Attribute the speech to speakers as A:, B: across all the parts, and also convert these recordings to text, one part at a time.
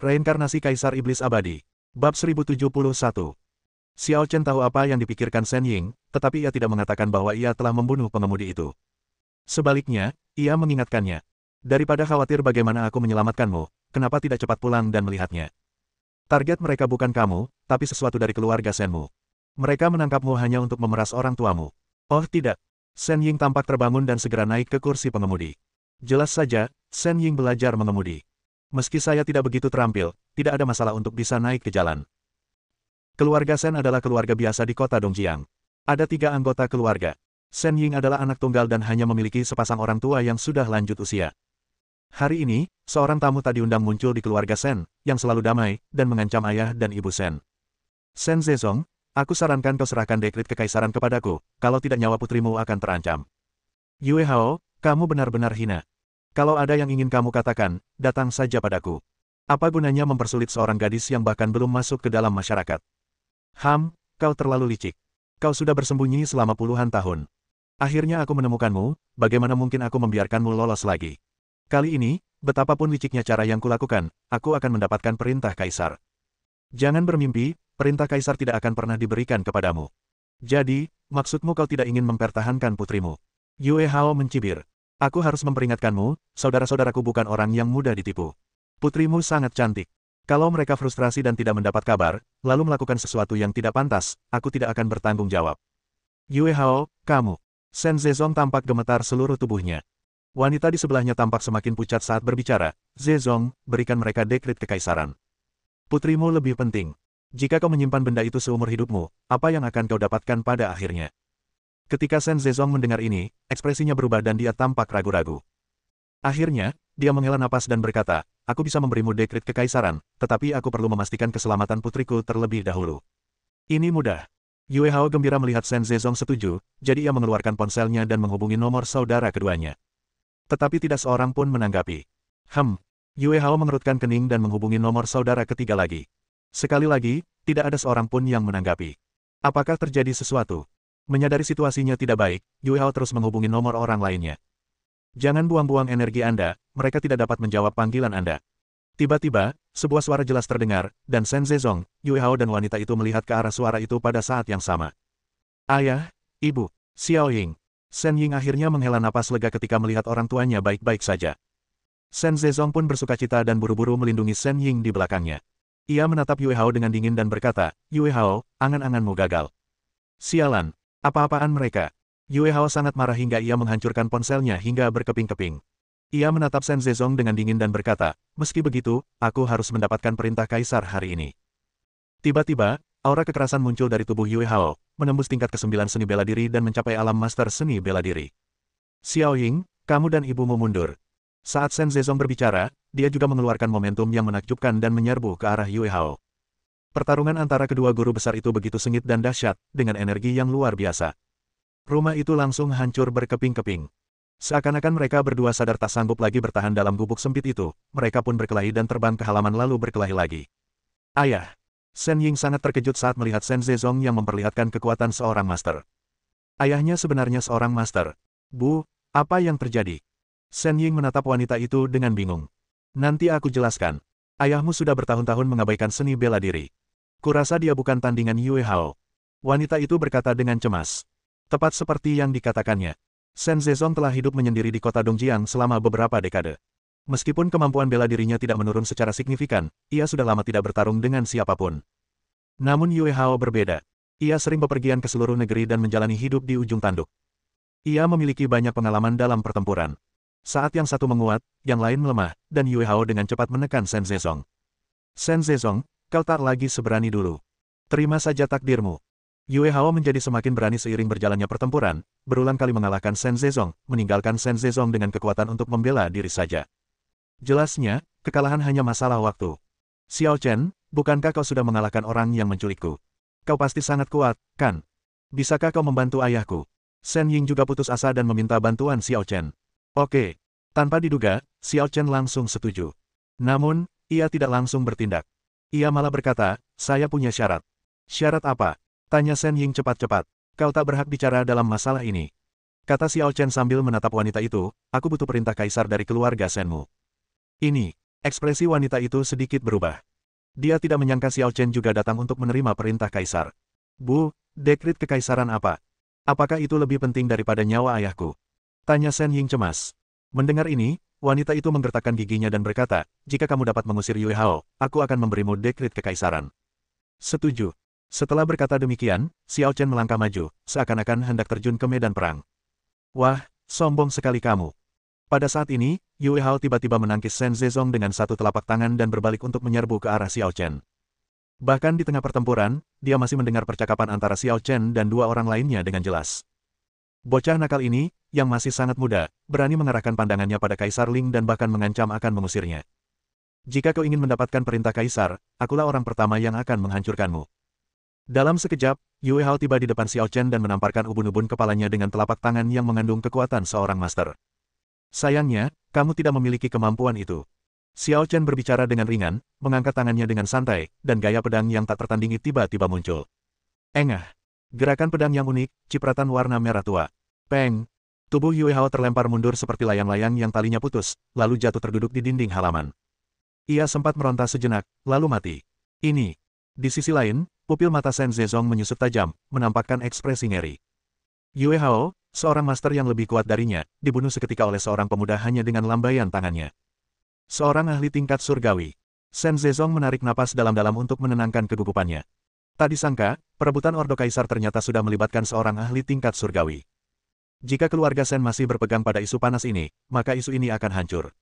A: Reinkarnasi Kaisar Iblis Abadi. Bab 1071. Xiao Chen tahu apa yang dipikirkan Shen Ying, tetapi ia tidak mengatakan bahwa ia telah membunuh pengemudi itu. Sebaliknya, ia mengingatkannya. Daripada khawatir bagaimana aku menyelamatkanmu, kenapa tidak cepat pulang dan melihatnya? Target mereka bukan kamu, tapi sesuatu dari keluarga Shenmu. Mereka menangkapmu hanya untuk memeras orang tuamu. Oh tidak. Shen Ying tampak terbangun dan segera naik ke kursi pengemudi. Jelas saja, Shen Ying belajar mengemudi. Meski saya tidak begitu terampil, tidak ada masalah untuk bisa naik ke jalan. Keluarga Shen adalah keluarga biasa di kota Dongjiang. Ada 3 anggota keluarga. Shen Ying adalah anak tunggal dan hanya memiliki sepasang orang tua yang sudah lanjut usia. Hari ini, seorang tamu tak diundang muncul di keluarga Shen, yang selalu damai, dan mengancam ayah dan ibu Shen. Shen Zezong, aku sarankan kau serahkan dekrit kekaisaran kepadaku, kalau tidak nyawa putrimu akan terancam. Yue Hao, kamu benar-benar hina. Kalau ada yang ingin kamu katakan, datang saja padaku. Apa gunanya mempersulit seorang gadis yang bahkan belum masuk ke dalam masyarakat? Kau terlalu licik. Kau sudah bersembunyi selama puluhan tahun. Akhirnya aku menemukanmu, bagaimana mungkin aku membiarkanmu lolos lagi? Kali ini, betapapun liciknya cara yang kulakukan, aku akan mendapatkan perintah kaisar. Jangan bermimpi, perintah kaisar tidak akan pernah diberikan kepadamu. Jadi, maksudmu kau tidak ingin mempertahankan putrimu? Yue Hao mencibir. Aku harus memperingatkanmu, saudara-saudaraku bukan orang yang mudah ditipu. Putrimu sangat cantik. Kalau mereka frustrasi dan tidak mendapat kabar, lalu melakukan sesuatu yang tidak pantas, aku tidak akan bertanggung jawab. Yue Hao, kamu. Shen Zezong tampak gemetar seluruh tubuhnya. Wanita di sebelahnya tampak semakin pucat saat berbicara. Zezong, berikan mereka dekrit kekaisaran. Putrimu lebih penting. Jika kau menyimpan benda itu seumur hidupmu, apa yang akan kau dapatkan pada akhirnya? Ketika Shen Zezong mendengar ini, ekspresinya berubah dan dia tampak ragu-ragu. Akhirnya, dia menghela napas dan berkata, aku bisa memberimu dekrit kekaisaran, tetapi aku perlu memastikan keselamatan putriku terlebih dahulu. Ini mudah. Yue Hao gembira melihat Shen Zezong setuju, jadi ia mengeluarkan ponselnya dan menghubungi nomor saudara keduanya. Tetapi tidak seorang pun menanggapi. Yue Hao mengerutkan kening dan menghubungi nomor saudara ketiga lagi. Sekali lagi, tidak ada seorang pun yang menanggapi. Apakah terjadi sesuatu? Menyadari situasinya tidak baik, Yue Hao terus menghubungi nomor orang lainnya. Jangan buang-buang energi Anda, mereka tidak dapat menjawab panggilan Anda. Tiba-tiba, sebuah suara jelas terdengar, dan Shen Zezong, Yue Hao dan wanita itu melihat ke arah suara itu pada saat yang sama. Ayah, Ibu, Xiao Ying. Shen Ying akhirnya menghela napas lega ketika melihat orang tuanya baik-baik saja. Shen Zezong pun bersukacita dan buru-buru melindungi Shen Ying di belakangnya. Ia menatap Yue Hao dengan dingin dan berkata, Yue Hao, angan-anganmu gagal. Sialan. Apa-apaan mereka? Yue Hao sangat marah hingga ia menghancurkan ponselnya hingga berkeping-keping. Ia menatap Shen Zezong dengan dingin dan berkata, meski begitu, aku harus mendapatkan perintah kaisar hari ini. Tiba-tiba, aura kekerasan muncul dari tubuh Yue Hao, menembus tingkat ke-9 seni bela diri dan mencapai alam master seni bela diri. Xiao Ying, kamu dan ibumu mundur. Saat Shen Zezong berbicara, dia juga mengeluarkan momentum yang menakjubkan dan menyerbu ke arah Yue Hao. Pertarungan antara kedua guru besar itu begitu sengit dan dahsyat, dengan energi yang luar biasa. Rumah itu langsung hancur berkeping-keping. Seakan-akan mereka berdua sadar tak sanggup lagi bertahan dalam gubuk sempit itu, mereka pun berkelahi dan terbang ke halaman lalu berkelahi lagi. Ayah! Shen Ying sangat terkejut saat melihat Shen Zezong yang memperlihatkan kekuatan seorang master. Ayahnya sebenarnya seorang master. Bu, apa yang terjadi? Shen Ying menatap wanita itu dengan bingung. Nanti aku jelaskan. Ayahmu sudah bertahun-tahun mengabaikan seni bela diri. Kurasa dia bukan tandingan Yue Hao. Wanita itu berkata dengan cemas. Tepat seperti yang dikatakannya. Shen Zezong telah hidup menyendiri di kota Dongjiang selama beberapa dekade. Meskipun kemampuan bela dirinya tidak menurun secara signifikan, ia sudah lama tidak bertarung dengan siapapun. Namun Yue Hao berbeda. Ia sering bepergian ke seluruh negeri dan menjalani hidup di ujung tanduk. Ia memiliki banyak pengalaman dalam pertempuran. Saat yang satu menguat, yang lain melemah, dan Yue Hao dengan cepat menekan Shen Zezong. Shen Zezong, kau tak lagi seberani dulu. Terima saja takdirmu. Yue Hao menjadi semakin berani seiring berjalannya pertempuran, berulang kali mengalahkan Shen Zezong, meninggalkan Shen Zezong dengan kekuatan untuk membela diri saja. Jelasnya, kekalahan hanya masalah waktu. Xiao Chen, bukankah kau sudah mengalahkan orang yang menculikku? Kau pasti sangat kuat, kan? Bisakah kau membantu ayahku? Shen Ying juga putus asa dan meminta bantuan Xiao Chen. Oke. Tanpa diduga, Xiao Chen langsung setuju. Namun, ia tidak langsung bertindak. Ia malah berkata, saya punya syarat. Syarat apa? Tanya Shen Ying cepat-cepat. Kau tak berhak bicara dalam masalah ini. Kata Xiao Chen sambil menatap wanita itu, aku butuh perintah kaisar dari keluarga Shenmu. Ini. Ekspresi wanita itu sedikit berubah. Dia tidak menyangka Xiao Chen juga datang untuk menerima perintah kaisar. Bu, dekrit kekaisaran apa? Apakah itu lebih penting daripada nyawa ayahku? Tanya Shen Ying cemas. Mendengar ini, wanita itu menggertakkan giginya dan berkata, jika kamu dapat mengusir Yue Hao, aku akan memberimu dekrit kekaisaran. Setuju. Setelah berkata demikian, Xiao Chen melangkah maju, seakan-akan hendak terjun ke medan perang. Wah, sombong sekali kamu. Pada saat ini, Yue Hao tiba-tiba menangkis Shen Zezong dengan satu telapak tangan dan berbalik untuk menyerbu ke arah Xiao Chen. Bahkan di tengah pertempuran, dia masih mendengar percakapan antara Xiao Chen dan dua orang lainnya dengan jelas. Bocah nakal ini, yang masih sangat muda, berani mengarahkan pandangannya pada Kaisar Ling dan bahkan mengancam akan mengusirnya. Jika kau ingin mendapatkan perintah Kaisar, akulah orang pertama yang akan menghancurkanmu. Dalam sekejap, Yue Hao tiba di depan Xiao Chen dan menamparkan ubun-ubun kepalanya dengan telapak tangan yang mengandung kekuatan seorang master. Sayangnya, kamu tidak memiliki kemampuan itu. Xiao Chen berbicara dengan ringan, mengangkat tangannya dengan santai, dan gaya pedang yang tak tertandingi tiba-tiba muncul. Engah. Gerakan pedang yang unik, cipratan warna merah tua. Peng. Tubuh Yue Hao terlempar mundur seperti layang-layang yang talinya putus, lalu jatuh terduduk di dinding halaman. Ia sempat meronta sejenak, lalu mati. Ini. Di sisi lain, pupil mata Shen Zezong menyusut tajam, menampakkan ekspresi ngeri. Yue Hao, seorang master yang lebih kuat darinya, dibunuh seketika oleh seorang pemuda hanya dengan lambaian tangannya. Seorang ahli tingkat surgawi. Shen Zezong menarik napas dalam-dalam untuk menenangkan kegugupannya. Tak disangka, perebutan Ordo Kaisar ternyata sudah melibatkan seorang ahli tingkat surgawi. Jika keluarga Shen masih berpegang pada isu panas ini, maka isu ini akan hancur.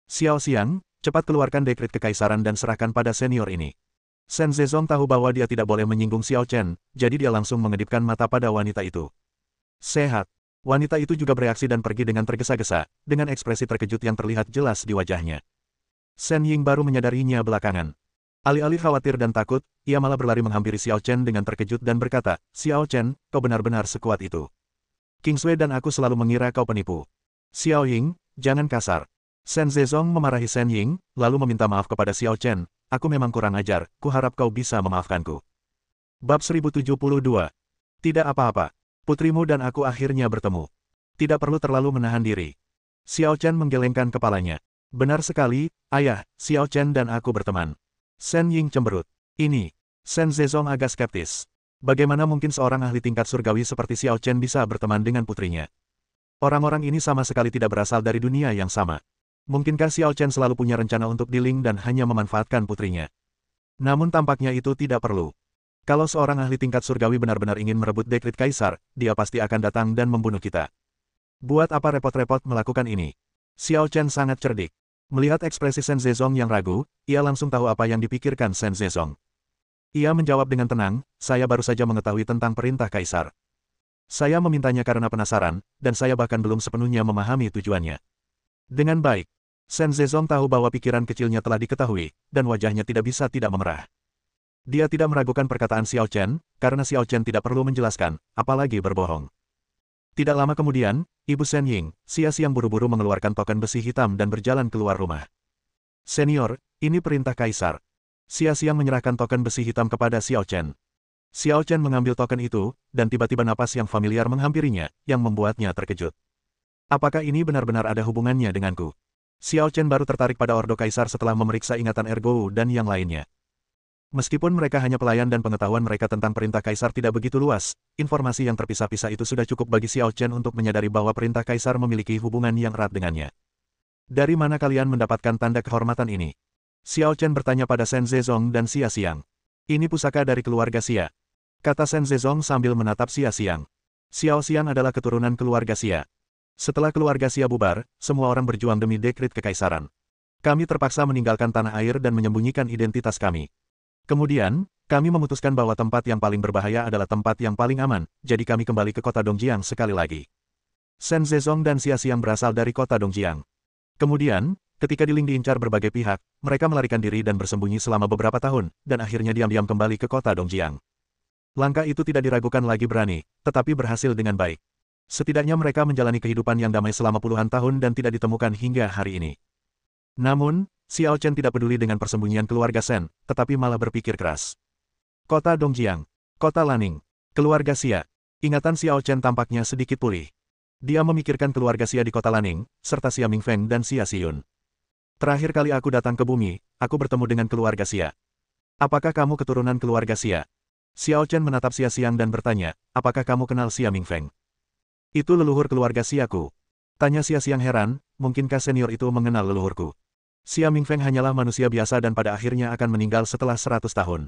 A: Xiao Xiang, cepat keluarkan dekret kekaisaran dan serahkan pada senior ini. Shen Zezong tahu bahwa dia tidak boleh menyinggung Xiao Chen, jadi dia langsung mengedipkan mata pada wanita itu. Sehat. Wanita itu juga bereaksi dan pergi dengan tergesa-gesa, dengan ekspresi terkejut yang terlihat jelas di wajahnya. Shen Ying baru menyadarinya belakangan. Alih-alih khawatir dan takut, ia malah berlari menghampiri Xiao Chen dengan terkejut dan berkata, Xiao Chen, kau benar-benar sekuat itu. King Sui dan aku selalu mengira kau penipu. Xiao Ying, jangan kasar. Shen Zezong memarahi Shen Ying, lalu meminta maaf kepada Xiao Chen, aku memang kurang ajar, kuharap kau bisa memaafkanku. Bab 1072. Tidak apa-apa. Putrimu dan aku akhirnya bertemu. Tidak perlu terlalu menahan diri. Xiao Chen menggelengkan kepalanya. Benar sekali, ayah, Xiao Chen dan aku berteman. Shen Ying cemberut. Ini. Shen Zezong agak skeptis. Bagaimana mungkin seorang ahli tingkat surgawi seperti Xiao Chen bisa berteman dengan putrinya? Orang-orang ini sama sekali tidak berasal dari dunia yang sama. Mungkinkah Xiao Chen selalu punya rencana untuk dealing dan hanya memanfaatkan putrinya? Namun tampaknya itu tidak perlu. Kalau seorang ahli tingkat surgawi benar-benar ingin merebut dekrit kaisar, dia pasti akan datang dan membunuh kita. Buat apa repot-repot melakukan ini? Xiao Chen sangat cerdik. Melihat ekspresi Shen Zezong yang ragu, ia langsung tahu apa yang dipikirkan Shen Zezong. Ia menjawab dengan tenang, saya baru saja mengetahui tentang perintah kaisar. Saya memintanya karena penasaran, dan saya bahkan belum sepenuhnya memahami tujuannya. Dengan baik, Shen Zezong tahu bahwa pikiran kecilnya telah diketahui, dan wajahnya tidak bisa tidak memerah. Dia tidak meragukan perkataan Xiao Chen, karena Xiao Chen tidak perlu menjelaskan, apalagi berbohong. Tidak lama kemudian, Ibu Shen Ying, Xia Xiang buru-buru mengeluarkan token besi hitam dan berjalan keluar rumah. Senior, ini perintah kaisar. Xia Xiang menyerahkan token besi hitam kepada Xiao Chen. Xiao Chen mengambil token itu, dan tiba-tiba napas yang familiar menghampirinya, yang membuatnya terkejut. Apakah ini benar-benar ada hubungannya denganku? Xiao Chen baru tertarik pada Ordo Kaisar setelah memeriksa ingatan Ergo dan yang lainnya. Meskipun mereka hanya pelayan dan pengetahuan mereka tentang perintah kaisar tidak begitu luas, informasi yang terpisah-pisah itu sudah cukup bagi Xiao Chen untuk menyadari bahwa perintah kaisar memiliki hubungan yang erat dengannya. Dari mana kalian mendapatkan tanda kehormatan ini? Xiao Chen bertanya pada Shen Zezong dan Xia Xiang. Ini pusaka dari keluarga Xia. Kata Shen Zezong sambil menatap Xia Xiang. Xiao Xiang adalah keturunan keluarga Xia. Setelah keluarga Xia bubar, semua orang berjuang demi dekrit kekaisaran. Kami terpaksa meninggalkan tanah air dan menyembunyikan identitas kami. Kemudian, kami memutuskan bahwa tempat yang paling berbahaya adalah tempat yang paling aman, jadi kami kembali ke kota Dongjiang sekali lagi. Shen Zezong dan Xia Xiang berasal dari kota Dongjiang. Kemudian, ketika Diling diincar berbagai pihak, mereka melarikan diri dan bersembunyi selama beberapa tahun, dan akhirnya diam-diam kembali ke kota Dongjiang. Langkah itu tidak diragukan lagi berani, tetapi berhasil dengan baik. Setidaknya mereka menjalani kehidupan yang damai selama puluhan tahun dan tidak ditemukan hingga hari ini. Namun, Xiao Chen tidak peduli dengan persembunyian keluarga Shen, tetapi malah berpikir keras. Kota Dongjiang, Kota Laning, keluarga Xia. Ingatan Xiao Chen tampaknya sedikit pulih. Dia memikirkan keluarga Xia di Kota Laning, serta Xia Mingfeng dan Xia Xiyun. Terakhir kali aku datang ke bumi, aku bertemu dengan keluarga Xia. Apakah kamu keturunan keluarga Xia? Xiao Chen menatap Xia Xiang dan bertanya, apakah kamu kenal Xia Mingfeng? Itu leluhur keluarga Xiaku. Tanya Xia Xiang heran, mungkinkah senior itu mengenal leluhurku? Xia Mingfeng hanyalah manusia biasa dan pada akhirnya akan meninggal setelah 100 tahun.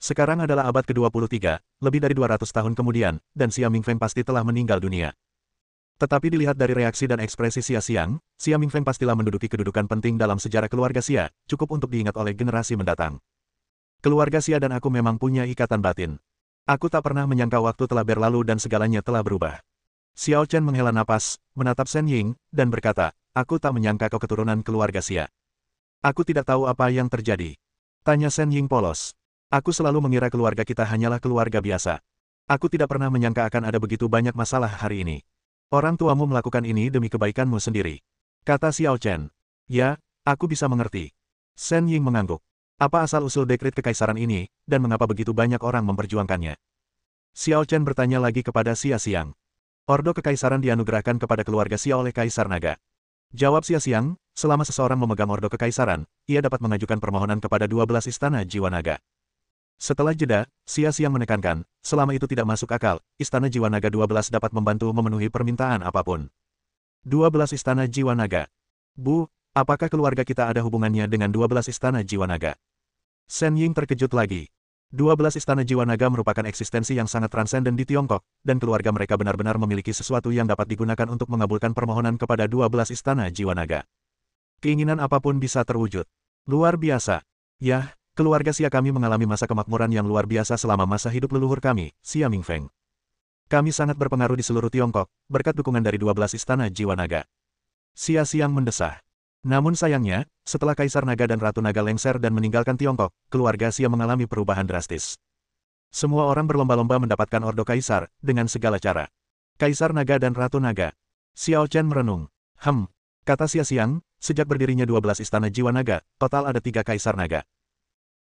A: Sekarang adalah abad ke-23, lebih dari 200 tahun kemudian, dan Xia Mingfeng pasti telah meninggal dunia. Tetapi dilihat dari reaksi dan ekspresi Xia Xiang, Xia Mingfeng pastilah menduduki kedudukan penting dalam sejarah keluarga Xia, cukup untuk diingat oleh generasi mendatang. Keluarga Xia dan aku memang punya ikatan batin. Aku tak pernah menyangka waktu telah berlalu dan segalanya telah berubah. Xiao Chen menghela napas, menatap Shen Ying, dan berkata, aku tak menyangka kau keturunan keluarga Xia. Aku tidak tahu apa yang terjadi. Tanya Shen Ying polos. Aku selalu mengira keluarga kita hanyalah keluarga biasa. Aku tidak pernah menyangka akan ada begitu banyak masalah hari ini. Orang tuamu melakukan ini demi kebaikanmu sendiri. Kata Xiao Chen. Ya, aku bisa mengerti. Shen Ying mengangguk. Apa asal-usul dekret kekaisaran ini, dan mengapa begitu banyak orang memperjuangkannya? Xiao Chen bertanya lagi kepada Xia Xiang. Ordo kekaisaran dianugerahkan kepada keluarga Xia oleh Kaisar Naga. Jawab Xia Xiang, selama seseorang memegang ordo kekaisaran, ia dapat mengajukan permohonan kepada 12 istana jiwa naga. Setelah jeda, Xia Xiang menekankan, selama itu tidak masuk akal, Istana Jiwa Naga 12 dapat membantu memenuhi permintaan apapun. 12 Istana Jiwa Naga. Bu, apakah keluarga kita ada hubungannya dengan 12 Istana Jiwa Naga? Shen Ying terkejut lagi. 12 Istana Jiwa Naga merupakan eksistensi yang sangat transenden di Tiongkok, dan keluarga mereka benar-benar memiliki sesuatu yang dapat digunakan untuk mengabulkan permohonan kepada 12 Istana Jiwa Naga. Keinginan apapun bisa terwujud. Luar biasa. Yah. Keluarga Xia kami mengalami masa kemakmuran yang luar biasa selama masa hidup leluhur kami, Xia Mingfeng. Kami sangat berpengaruh di seluruh Tiongkok, berkat dukungan dari 12 istana jiwa naga. Xia Xiang mendesah. Namun sayangnya, setelah Kaisar Naga dan Ratu Naga lengser dan meninggalkan Tiongkok, keluarga Xia mengalami perubahan drastis. Semua orang berlomba-lomba mendapatkan ordo Kaisar, dengan segala cara. Kaisar Naga dan Ratu Naga. Xiao Chen merenung. Kata Xia Xiang, sejak berdirinya 12 istana jiwa naga, total ada 3 Kaisar Naga.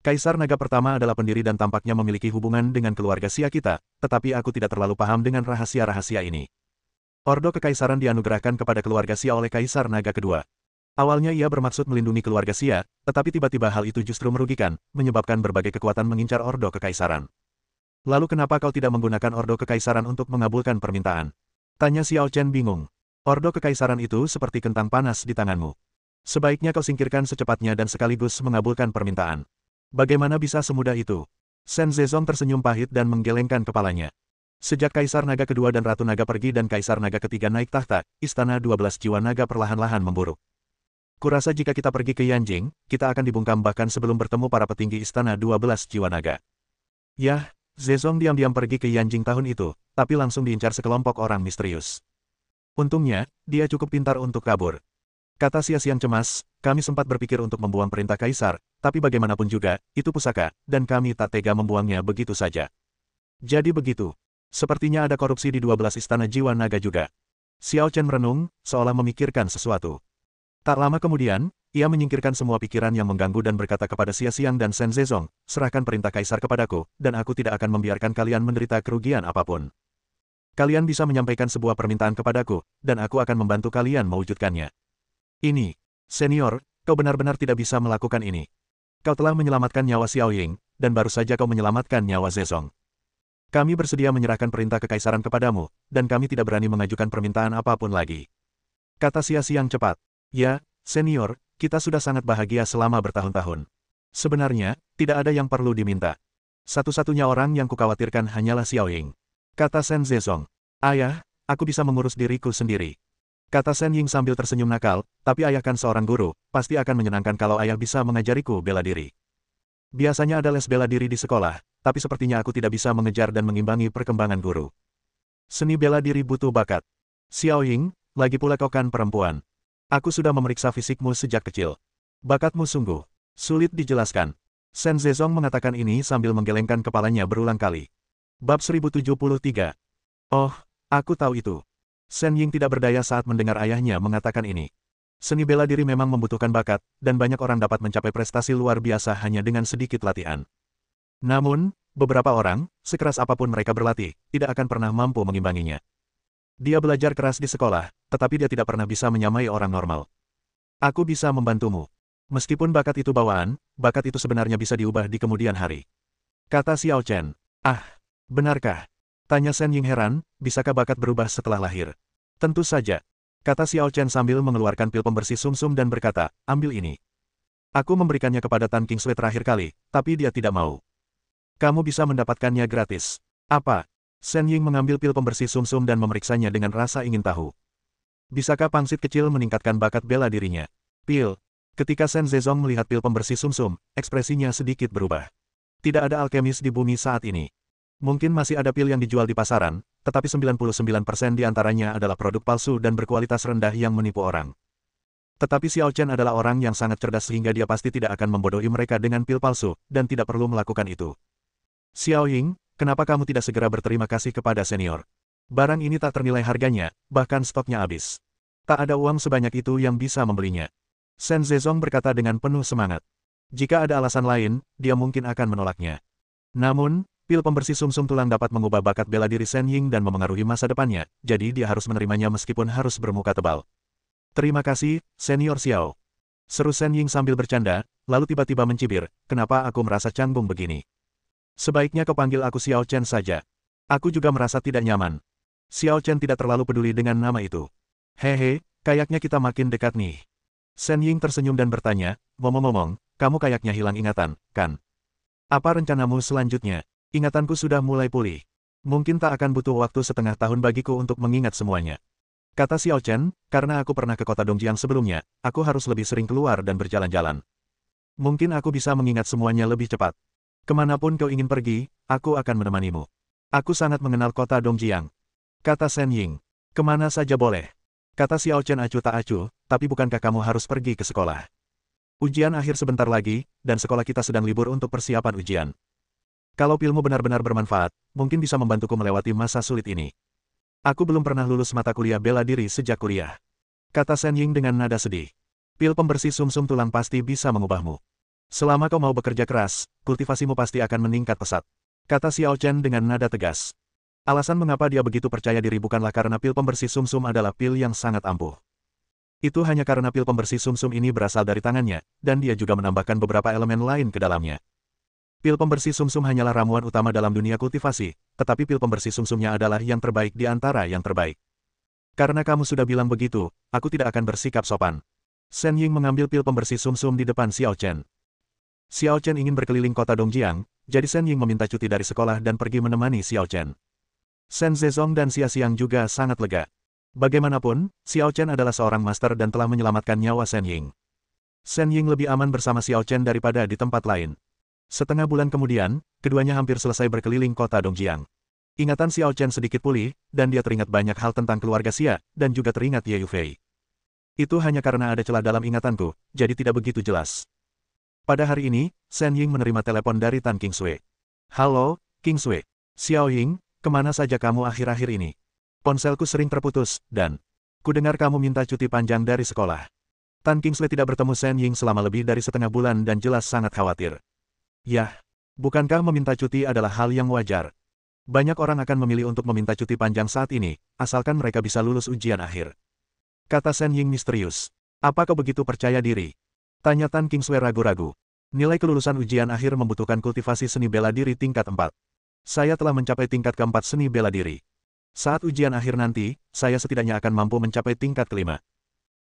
A: Kaisar Naga pertama adalah pendiri dan tampaknya memiliki hubungan dengan keluarga Xia kita, tetapi aku tidak terlalu paham dengan rahasia-rahasia ini. Ordo Kekaisaran dianugerahkan kepada keluarga Xia oleh Kaisar Naga kedua. Awalnya ia bermaksud melindungi keluarga Xia, tetapi tiba-tiba hal itu justru merugikan, menyebabkan berbagai kekuatan mengincar Ordo Kekaisaran. Lalu kenapa kau tidak menggunakan Ordo Kekaisaran untuk mengabulkan permintaan? Tanya Xiao Chen bingung. Ordo Kekaisaran itu seperti kentang panas di tanganmu. Sebaiknya kau singkirkan secepatnya dan sekaligus mengabulkan permintaan. Bagaimana bisa semudah itu? Shen Zezong tersenyum pahit dan menggelengkan kepalanya. Sejak Kaisar Naga kedua dan Ratu Naga pergi dan Kaisar Naga ketiga naik tahta, Istana 12 Jiwa Naga perlahan-lahan memburuk. Kurasa jika kita pergi ke Yanjing, kita akan dibungkam bahkan sebelum bertemu para petinggi Istana 12 Jiwa Naga. Yah, Zezong diam-diam pergi ke Yanjing tahun itu, tapi langsung diincar sekelompok orang misterius. Untungnya, dia cukup pintar untuk kabur. Kata Xia Xiang cemas, kami sempat berpikir untuk membuang perintah Kaisar, tapi bagaimanapun juga, itu pusaka, dan kami tak tega membuangnya begitu saja. Jadi begitu. Sepertinya ada korupsi di 12 istana jiwa naga juga. Xiao Chen merenung, seolah memikirkan sesuatu. Tak lama kemudian, ia menyingkirkan semua pikiran yang mengganggu dan berkata kepada Xia Xiang dan Shen Zezong, serahkan perintah Kaisar kepadaku, dan aku tidak akan membiarkan kalian menderita kerugian apapun. Kalian bisa menyampaikan sebuah permintaan kepadaku, dan aku akan membantu kalian mewujudkannya. Ini, senior, kau benar-benar tidak bisa melakukan ini. Kau telah menyelamatkan nyawa Xiao Ying, dan baru saja kau menyelamatkan nyawa Zezong. Kami bersedia menyerahkan perintah kekaisaran kepadamu, dan kami tidak berani mengajukan permintaan apapun lagi. Kata Xia Xiang cepat. Ya, senior, kita sudah sangat bahagia selama bertahun-tahun. Sebenarnya, tidak ada yang perlu diminta. Satu-satunya orang yang kukhawatirkan hanyalah Xiao Ying. Kata Shen Zezong. Ayah, aku bisa mengurus diriku sendiri. Kata Shen Ying sambil tersenyum nakal, tapi ayah kan seorang guru, pasti akan menyenangkan kalau ayah bisa mengajariku bela diri. Biasanya ada les bela diri di sekolah, tapi sepertinya aku tidak bisa mengejar dan mengimbangi perkembangan guru. Seni bela diri butuh bakat. Xiao Ying, lagi pula kau kan perempuan. Aku sudah memeriksa fisikmu sejak kecil. Bakatmu sungguh sulit dijelaskan. Shen Zezong mengatakan ini sambil menggelengkan kepalanya berulang kali. Bab 1073. Oh, aku tahu itu. Shen Ying tidak berdaya saat mendengar ayahnya mengatakan ini. Seni bela diri memang membutuhkan bakat, dan banyak orang dapat mencapai prestasi luar biasa hanya dengan sedikit latihan. Namun, beberapa orang, sekeras apapun mereka berlatih, tidak akan pernah mampu mengimbanginya. Dia belajar keras di sekolah, tetapi dia tidak pernah bisa menyamai orang normal. Aku bisa membantumu. Meskipun bakat itu bawaan, bakat itu sebenarnya bisa diubah di kemudian hari. Kata Xiao Chen. Ah, benarkah? Tanya Shen Ying heran, bisakah bakat berubah setelah lahir? Tentu saja. Kata Xiao Chen sambil mengeluarkan pil pembersih sumsum dan berkata, ambil ini. Aku memberikannya kepada Tan Kingsway terakhir kali, tapi dia tidak mau. Kamu bisa mendapatkannya gratis. Apa? Shen Ying mengambil pil pembersih sumsum dan memeriksanya dengan rasa ingin tahu. Bisakah pangsit kecil meningkatkan bakat bela dirinya? Pil. Ketika Shen Zezong melihat pil pembersih sumsum, ekspresinya sedikit berubah. Tidak ada alkemis di bumi saat ini. Mungkin masih ada pil yang dijual di pasaran, tetapi 99% di antaranya adalah produk palsu dan berkualitas rendah yang menipu orang. Tetapi Xiao Chen adalah orang yang sangat cerdas sehingga dia pasti tidak akan membodohi mereka dengan pil palsu, dan tidak perlu melakukan itu. Xiao Ying, kenapa kamu tidak segera berterima kasih kepada senior? Barang ini tak ternilai harganya, bahkan stoknya habis. Tak ada uang sebanyak itu yang bisa membelinya. Shen Zezong berkata dengan penuh semangat. Jika ada alasan lain, dia mungkin akan menolaknya. Namun, pil pembersih sumsum tulang dapat mengubah bakat bela diri Shen Ying dan memengaruhi masa depannya, jadi dia harus menerimanya meskipun harus bermuka tebal. Terima kasih, Senior Xiao. Seru Shen Ying sambil bercanda, lalu tiba-tiba mencibir, kenapa aku merasa canggung begini? Sebaiknya kau panggil aku Xiao Chen saja. Aku juga merasa tidak nyaman. Xiao Chen tidak terlalu peduli dengan nama itu. Hehe, kayaknya kita makin dekat nih. Shen Ying tersenyum dan bertanya, ngomong-ngomong, kamu kayaknya hilang ingatan, kan? Apa rencanamu selanjutnya? Ingatanku sudah mulai pulih. Mungkin tak akan butuh waktu setengah tahun bagiku untuk mengingat semuanya. Kata Xiao Chen, karena aku pernah ke kota Dongjiang sebelumnya, aku harus lebih sering keluar dan berjalan-jalan. Mungkin aku bisa mengingat semuanya lebih cepat. Kemanapun kau ingin pergi, aku akan menemanimu. Aku sangat mengenal kota Dongjiang. Kata Shen Ying. Kemana saja boleh. Kata Xiao Chen acuh tak acuh, tapi bukankah kamu harus pergi ke sekolah? Ujian akhir sebentar lagi, dan sekolah kita sedang libur untuk persiapan ujian. Kalau pilmu benar-benar bermanfaat, mungkin bisa membantuku melewati masa sulit ini. Aku belum pernah lulus mata kuliah bela diri sejak kuliah. Kata Shen Ying dengan nada sedih. Pil pembersih sumsum tulang pasti bisa mengubahmu. Selama kau mau bekerja keras, kultivasimu pasti akan meningkat pesat. Kata Xiao Chen dengan nada tegas. Alasan mengapa dia begitu percaya diri bukanlah karena pil pembersih sumsum adalah pil yang sangat ampuh. Itu hanya karena pil pembersih sumsum ini berasal dari tangannya, dan dia juga menambahkan beberapa elemen lain ke dalamnya. Pil pembersih sumsum hanyalah ramuan utama dalam dunia kultivasi, tetapi pil pembersih sumsumnya adalah yang terbaik di antara yang terbaik. Karena kamu sudah bilang begitu, aku tidak akan bersikap sopan. Shen Ying mengambil pil pembersih sumsum di depan Xiao Chen. Xiao Chen ingin berkeliling kota Dongjiang, jadi Shen Ying meminta cuti dari sekolah dan pergi menemani Xiao Chen. Shen Zezong dan Xia Xiang juga sangat lega. Bagaimanapun, Xiao Chen adalah seorang master dan telah menyelamatkan nyawa Shen Ying. Shen Ying lebih aman bersama Xiao Chen daripada di tempat lain. Setengah bulan kemudian, keduanya hampir selesai berkeliling kota Dongjiang. Ingatan Xiao Chen sedikit pulih, dan dia teringat banyak hal tentang keluarga Xia, dan juga teringat Ye Yufei. Itu hanya karena ada celah dalam ingatanku, jadi tidak begitu jelas. Pada hari ini, Shen Ying menerima telepon dari Tan Kingsway. Halo, Kingsway. Xiao Ying, kemana saja kamu akhir-akhir ini? Ponselku sering terputus, dan kudengar kamu minta cuti panjang dari sekolah. Tan Kingsway tidak bertemu Shen Ying selama lebih dari setengah bulan dan jelas sangat khawatir. Yah, bukankah meminta cuti adalah hal yang wajar? Banyak orang akan memilih untuk meminta cuti panjang saat ini, asalkan mereka bisa lulus ujian akhir. Kata Shen Ying misterius. Apa kau begitu percaya diri? Tanya Tan Kingsway ragu-ragu. Nilai kelulusan ujian akhir membutuhkan kultivasi seni bela diri tingkat 4. Saya telah mencapai tingkat keempat seni bela diri. Saat ujian akhir nanti, saya setidaknya akan mampu mencapai tingkat kelima.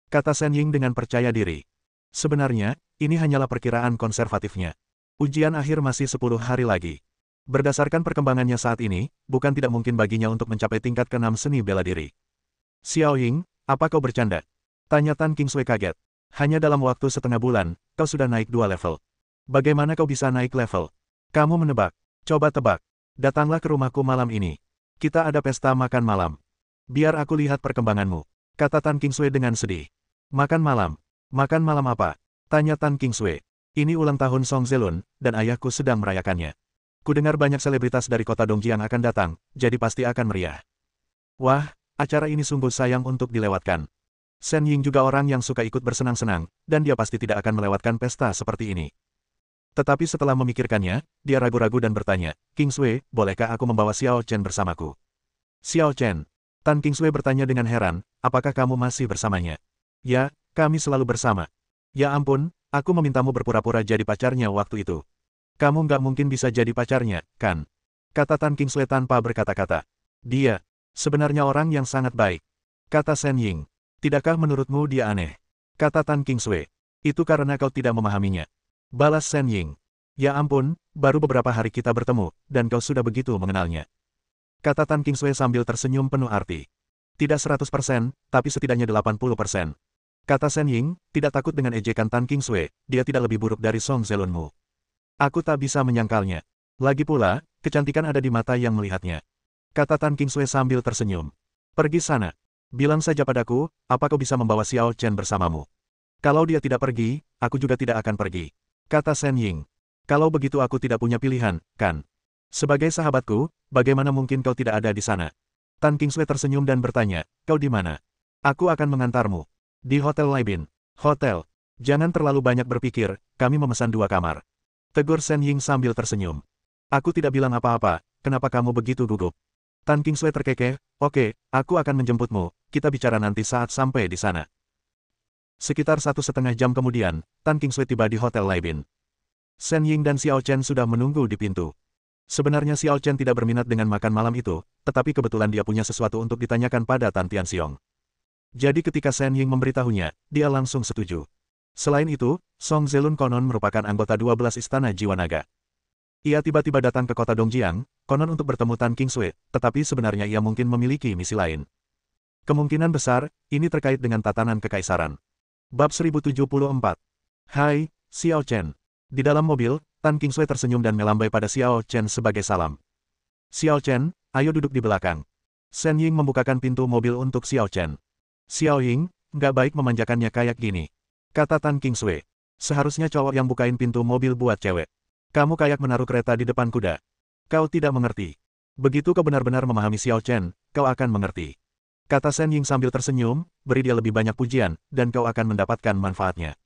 A: Kata Shen Ying dengan percaya diri. Sebenarnya, ini hanyalah perkiraan konservatifnya. Ujian akhir masih 10 hari lagi. Berdasarkan perkembangannya saat ini, bukan tidak mungkin baginya untuk mencapai tingkat ke-6 seni bela diri. Xiao Ying, apa kau bercanda? Tanya Tan Kingsway kaget. Hanya dalam waktu setengah bulan, kau sudah naik 2 level. Bagaimana kau bisa naik level? Kamu menebak. Coba tebak. Datanglah ke rumahku malam ini. Kita ada pesta makan malam. Biar aku lihat perkembanganmu. Kata Tan Kingsway dengan sedih. Makan malam? Makan malam apa? Tanya Tan Kingsway. Ini ulang tahun Song Zelun, dan ayahku sedang merayakannya. Kudengar banyak selebritas dari kota Dongjiang akan datang, jadi pasti akan meriah. Wah, acara ini sungguh sayang untuk dilewatkan. Shen Ying juga orang yang suka ikut bersenang-senang, dan dia pasti tidak akan melewatkan pesta seperti ini. Tetapi setelah memikirkannya, dia ragu-ragu dan bertanya, Kingsway, bolehkah aku membawa Xiao Chen bersamaku? Xiao Chen. Tan Kingsway bertanya dengan heran, apakah kamu masih bersamanya? Ya, Kami selalu bersama. Ya ampun, aku memintamu berpura-pura jadi pacarnya waktu itu. Kamu nggak mungkin bisa jadi pacarnya, kan? Kata Tan Kingsway tanpa berkata-kata. Dia, sebenarnya orang yang sangat baik. Kata Shen Ying. Tidakkah menurutmu dia aneh? Kata Tan Kingsway. Itu karena kau tidak memahaminya. Balas Shen Ying. Ya ampun, baru beberapa hari kita bertemu, dan kau sudah begitu mengenalnya. Kata Tan Kingsway sambil tersenyum penuh arti. Tidak 100%, tapi setidaknya 80%. Kata Shen Ying, tidak takut dengan ejekan Tan Kingsway, dia tidak lebih buruk dari Song Zelunmu. Aku tak bisa menyangkalnya. Lagi pula, kecantikan ada di mata yang melihatnya. Kata Tan Kingsway sambil tersenyum. Pergi sana. Bilang saja padaku, apa kau bisa membawa Xiao Chen bersamamu? Kalau dia tidak pergi, aku juga tidak akan pergi. Kata Shen Ying. Kalau begitu aku tidak punya pilihan, kan? Sebagai sahabatku, bagaimana mungkin kau tidak ada di sana? Tan Kingsway tersenyum dan bertanya, kau di mana? Aku akan mengantarmu. Di Hotel Laibin. Hotel. Jangan terlalu banyak berpikir, kami memesan 2 kamar. Tegur Shen Ying sambil tersenyum. Aku tidak bilang apa-apa, kenapa kamu begitu gugup? Tan Kingsway terkekeh, oke, aku akan menjemputmu, kita bicara nanti saat sampai di sana. Sekitar 1,5 jam kemudian, Tan Kingsway tiba di Hotel Laibin. Shen Ying dan Xiao Chen sudah menunggu di pintu. Sebenarnya Xiao Chen tidak berminat dengan makan malam itu, tetapi kebetulan dia punya sesuatu untuk ditanyakan pada Tan Tianxiong. Jadi ketika Shen Ying memberitahunya, dia langsung setuju. Selain itu, Song Zelun konon merupakan anggota 12 Istana Jiwa Naga. Ia tiba-tiba datang ke kota Dongjiang, konon untuk bertemu Tan Kingsway, tetapi sebenarnya ia mungkin memiliki misi lain. Kemungkinan besar, ini terkait dengan tatanan kekaisaran. Bab 1074. Hai, Xiao Chen. Di dalam mobil, Tan Kingsway tersenyum dan melambai pada Xiao Chen sebagai salam. Xiao Chen, ayo duduk di belakang. Shen Ying membukakan pintu mobil untuk Xiao Chen. Xiao Ying, nggak baik memanjakannya kayak gini. Kata Tan Kingsway. Seharusnya cowok yang bukain pintu mobil buat cewek. Kamu kayak menaruh kereta di depan kuda. Kau tidak mengerti. Begitu kau benar-benar memahami Xiao Chen, kau akan mengerti. Kata Shen Ying sambil tersenyum, beri dia lebih banyak pujian, dan kau akan mendapatkan manfaatnya.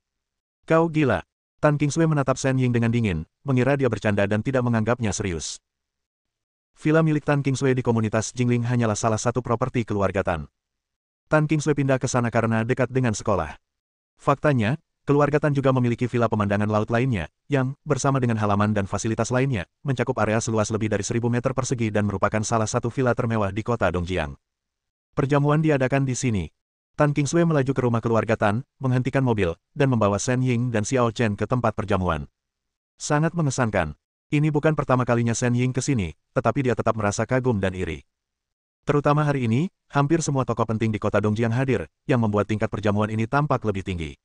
A: Kau gila. Tan Kingsway menatap Shen Ying dengan dingin, mengira dia bercanda dan tidak menganggapnya serius. Villa milik Tan Kingsway di komunitas Jingling hanyalah salah satu properti keluarga Tan. Tan Kingsway pindah ke sana karena dekat dengan sekolah. Faktanya, keluarga Tan juga memiliki villa pemandangan laut lainnya, yang, bersama dengan halaman dan fasilitas lainnya, mencakup area seluas lebih dari 1.000 meter persegi dan merupakan salah satu villa termewah di kota Dongjiang. Perjamuan diadakan di sini. Tan Kingsway melaju ke rumah keluarga Tan, menghentikan mobil, dan membawa Shen Ying dan Xiao Chen ke tempat perjamuan. Sangat mengesankan. Ini bukan pertama kalinya Shen Ying ke sini, tetapi dia tetap merasa kagum dan iri. Terutama hari ini, hampir semua tokoh penting di kota Dongjiang hadir, yang membuat tingkat perjamuan ini tampak lebih tinggi.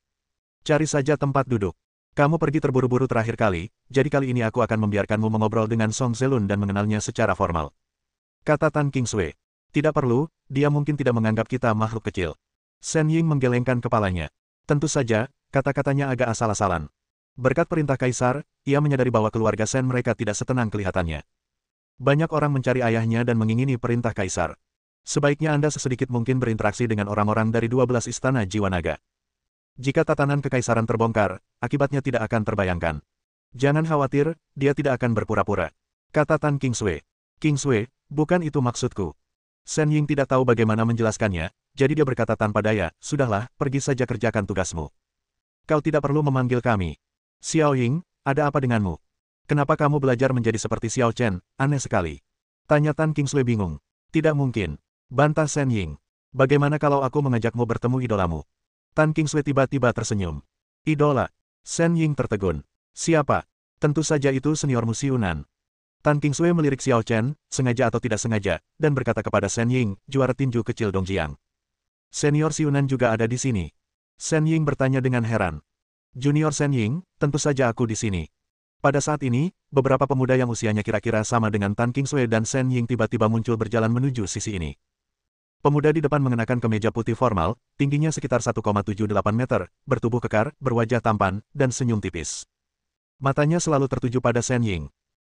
A: Cari saja tempat duduk. Kamu pergi terburu-buru terakhir kali, jadi kali ini aku akan membiarkanmu mengobrol dengan Song Zelun dan mengenalnya secara formal. Kata Tan Kingsway. Tidak perlu, dia mungkin tidak menganggap kita makhluk kecil. Shen Ying menggelengkan kepalanya. Tentu saja, kata-katanya agak asal-asalan. Berkat perintah kaisar, ia menyadari bahwa keluarga Shen mereka tidak setenang kelihatannya. Banyak orang mencari ayahnya dan mengingini perintah kaisar. Sebaiknya Anda sesedikit mungkin berinteraksi dengan orang-orang dari 12 istana jiwa naga. Jika tatanan kekaisaran terbongkar, akibatnya tidak akan terbayangkan. Jangan khawatir, dia tidak akan berpura-pura. Kata Tan Kingsway. Kingsway, bukan itu maksudku. Shen Ying tidak tahu bagaimana menjelaskannya, jadi dia berkata tanpa daya, sudahlah, pergi saja kerjakan tugasmu. Kau tidak perlu memanggil kami. Xiao Ying, ada apa denganmu? Kenapa kamu belajar menjadi seperti Xiao Chen? Aneh sekali. Tanya Tan Kingsway bingung. Tidak mungkin. Bantah Shen Ying. Bagaimana kalau aku mengajakmu bertemu idolamu? Tan Kingsway tiba-tiba tersenyum. Idola. Shen Ying tertegun. Siapa? Tentu saja itu seniormu si Yunan. Tan Kingsway melirik Xiao Chen, sengaja atau tidak sengaja, dan berkata kepada Shen Ying, juara tinju kecil Dongjiang. Senior si Yunan juga ada di sini. Shen Ying bertanya dengan heran. Junior Shen Ying, tentu saja aku di sini. Pada saat ini, beberapa pemuda yang usianya kira-kira sama dengan Tan Kingsway dan Shen Ying tiba-tiba muncul berjalan menuju sisi ini. Pemuda di depan mengenakan kemeja putih formal, tingginya sekitar 1,78 meter, bertubuh kekar, berwajah tampan, dan senyum tipis. Matanya selalu tertuju pada Shen Ying.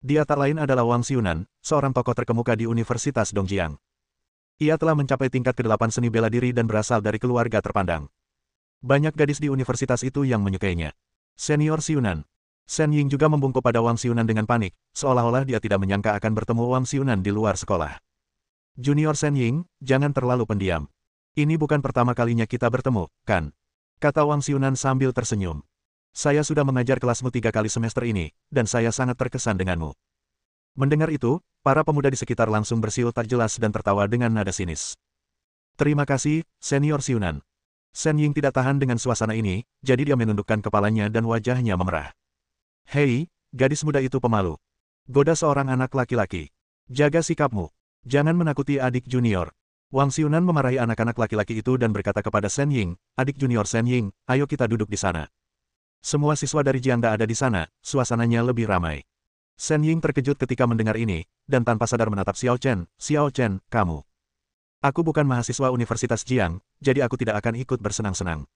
A: Dia tak lain adalah Wang Xiunan, seorang tokoh terkemuka di Universitas Dongjiang. Ia telah mencapai tingkat ke-8 seni bela diri dan berasal dari keluarga terpandang. Banyak gadis di universitas itu yang menyukainya. Senior Xiunan. Shen Ying juga membungkuk pada Wang Xiunan dengan panik, seolah-olah dia tidak menyangka akan bertemu Wang Xiunan di luar sekolah. Junior Shen Ying, jangan terlalu pendiam. Ini bukan pertama kalinya kita bertemu, kan? kata Wang Xiunan sambil tersenyum. Saya sudah mengajar kelasmu 3 kali semester ini, dan saya sangat terkesan denganmu. Mendengar itu, para pemuda di sekitar langsung bersiul tak jelas dan tertawa dengan nada sinis. Terima kasih, Senior Xiunan. Shen Ying tidak tahan dengan suasana ini, jadi dia menundukkan kepalanya dan wajahnya memerah. Hei, gadis muda itu pemalu. Goda seorang anak laki-laki. Jaga sikapmu. Jangan menakuti adik junior. Wang Xiunan memarahi anak-anak laki-laki itu dan berkata kepada Shen Ying, adik junior Shen Ying, ayo kita duduk di sana. Semua siswa dari Jiangda ada di sana, suasananya lebih ramai. Shen Ying terkejut ketika mendengar ini, dan tanpa sadar menatap Xiao Chen. Xiao Chen, kamu. Aku bukan mahasiswa Universitas Jiang, jadi aku tidak akan ikut bersenang-senang.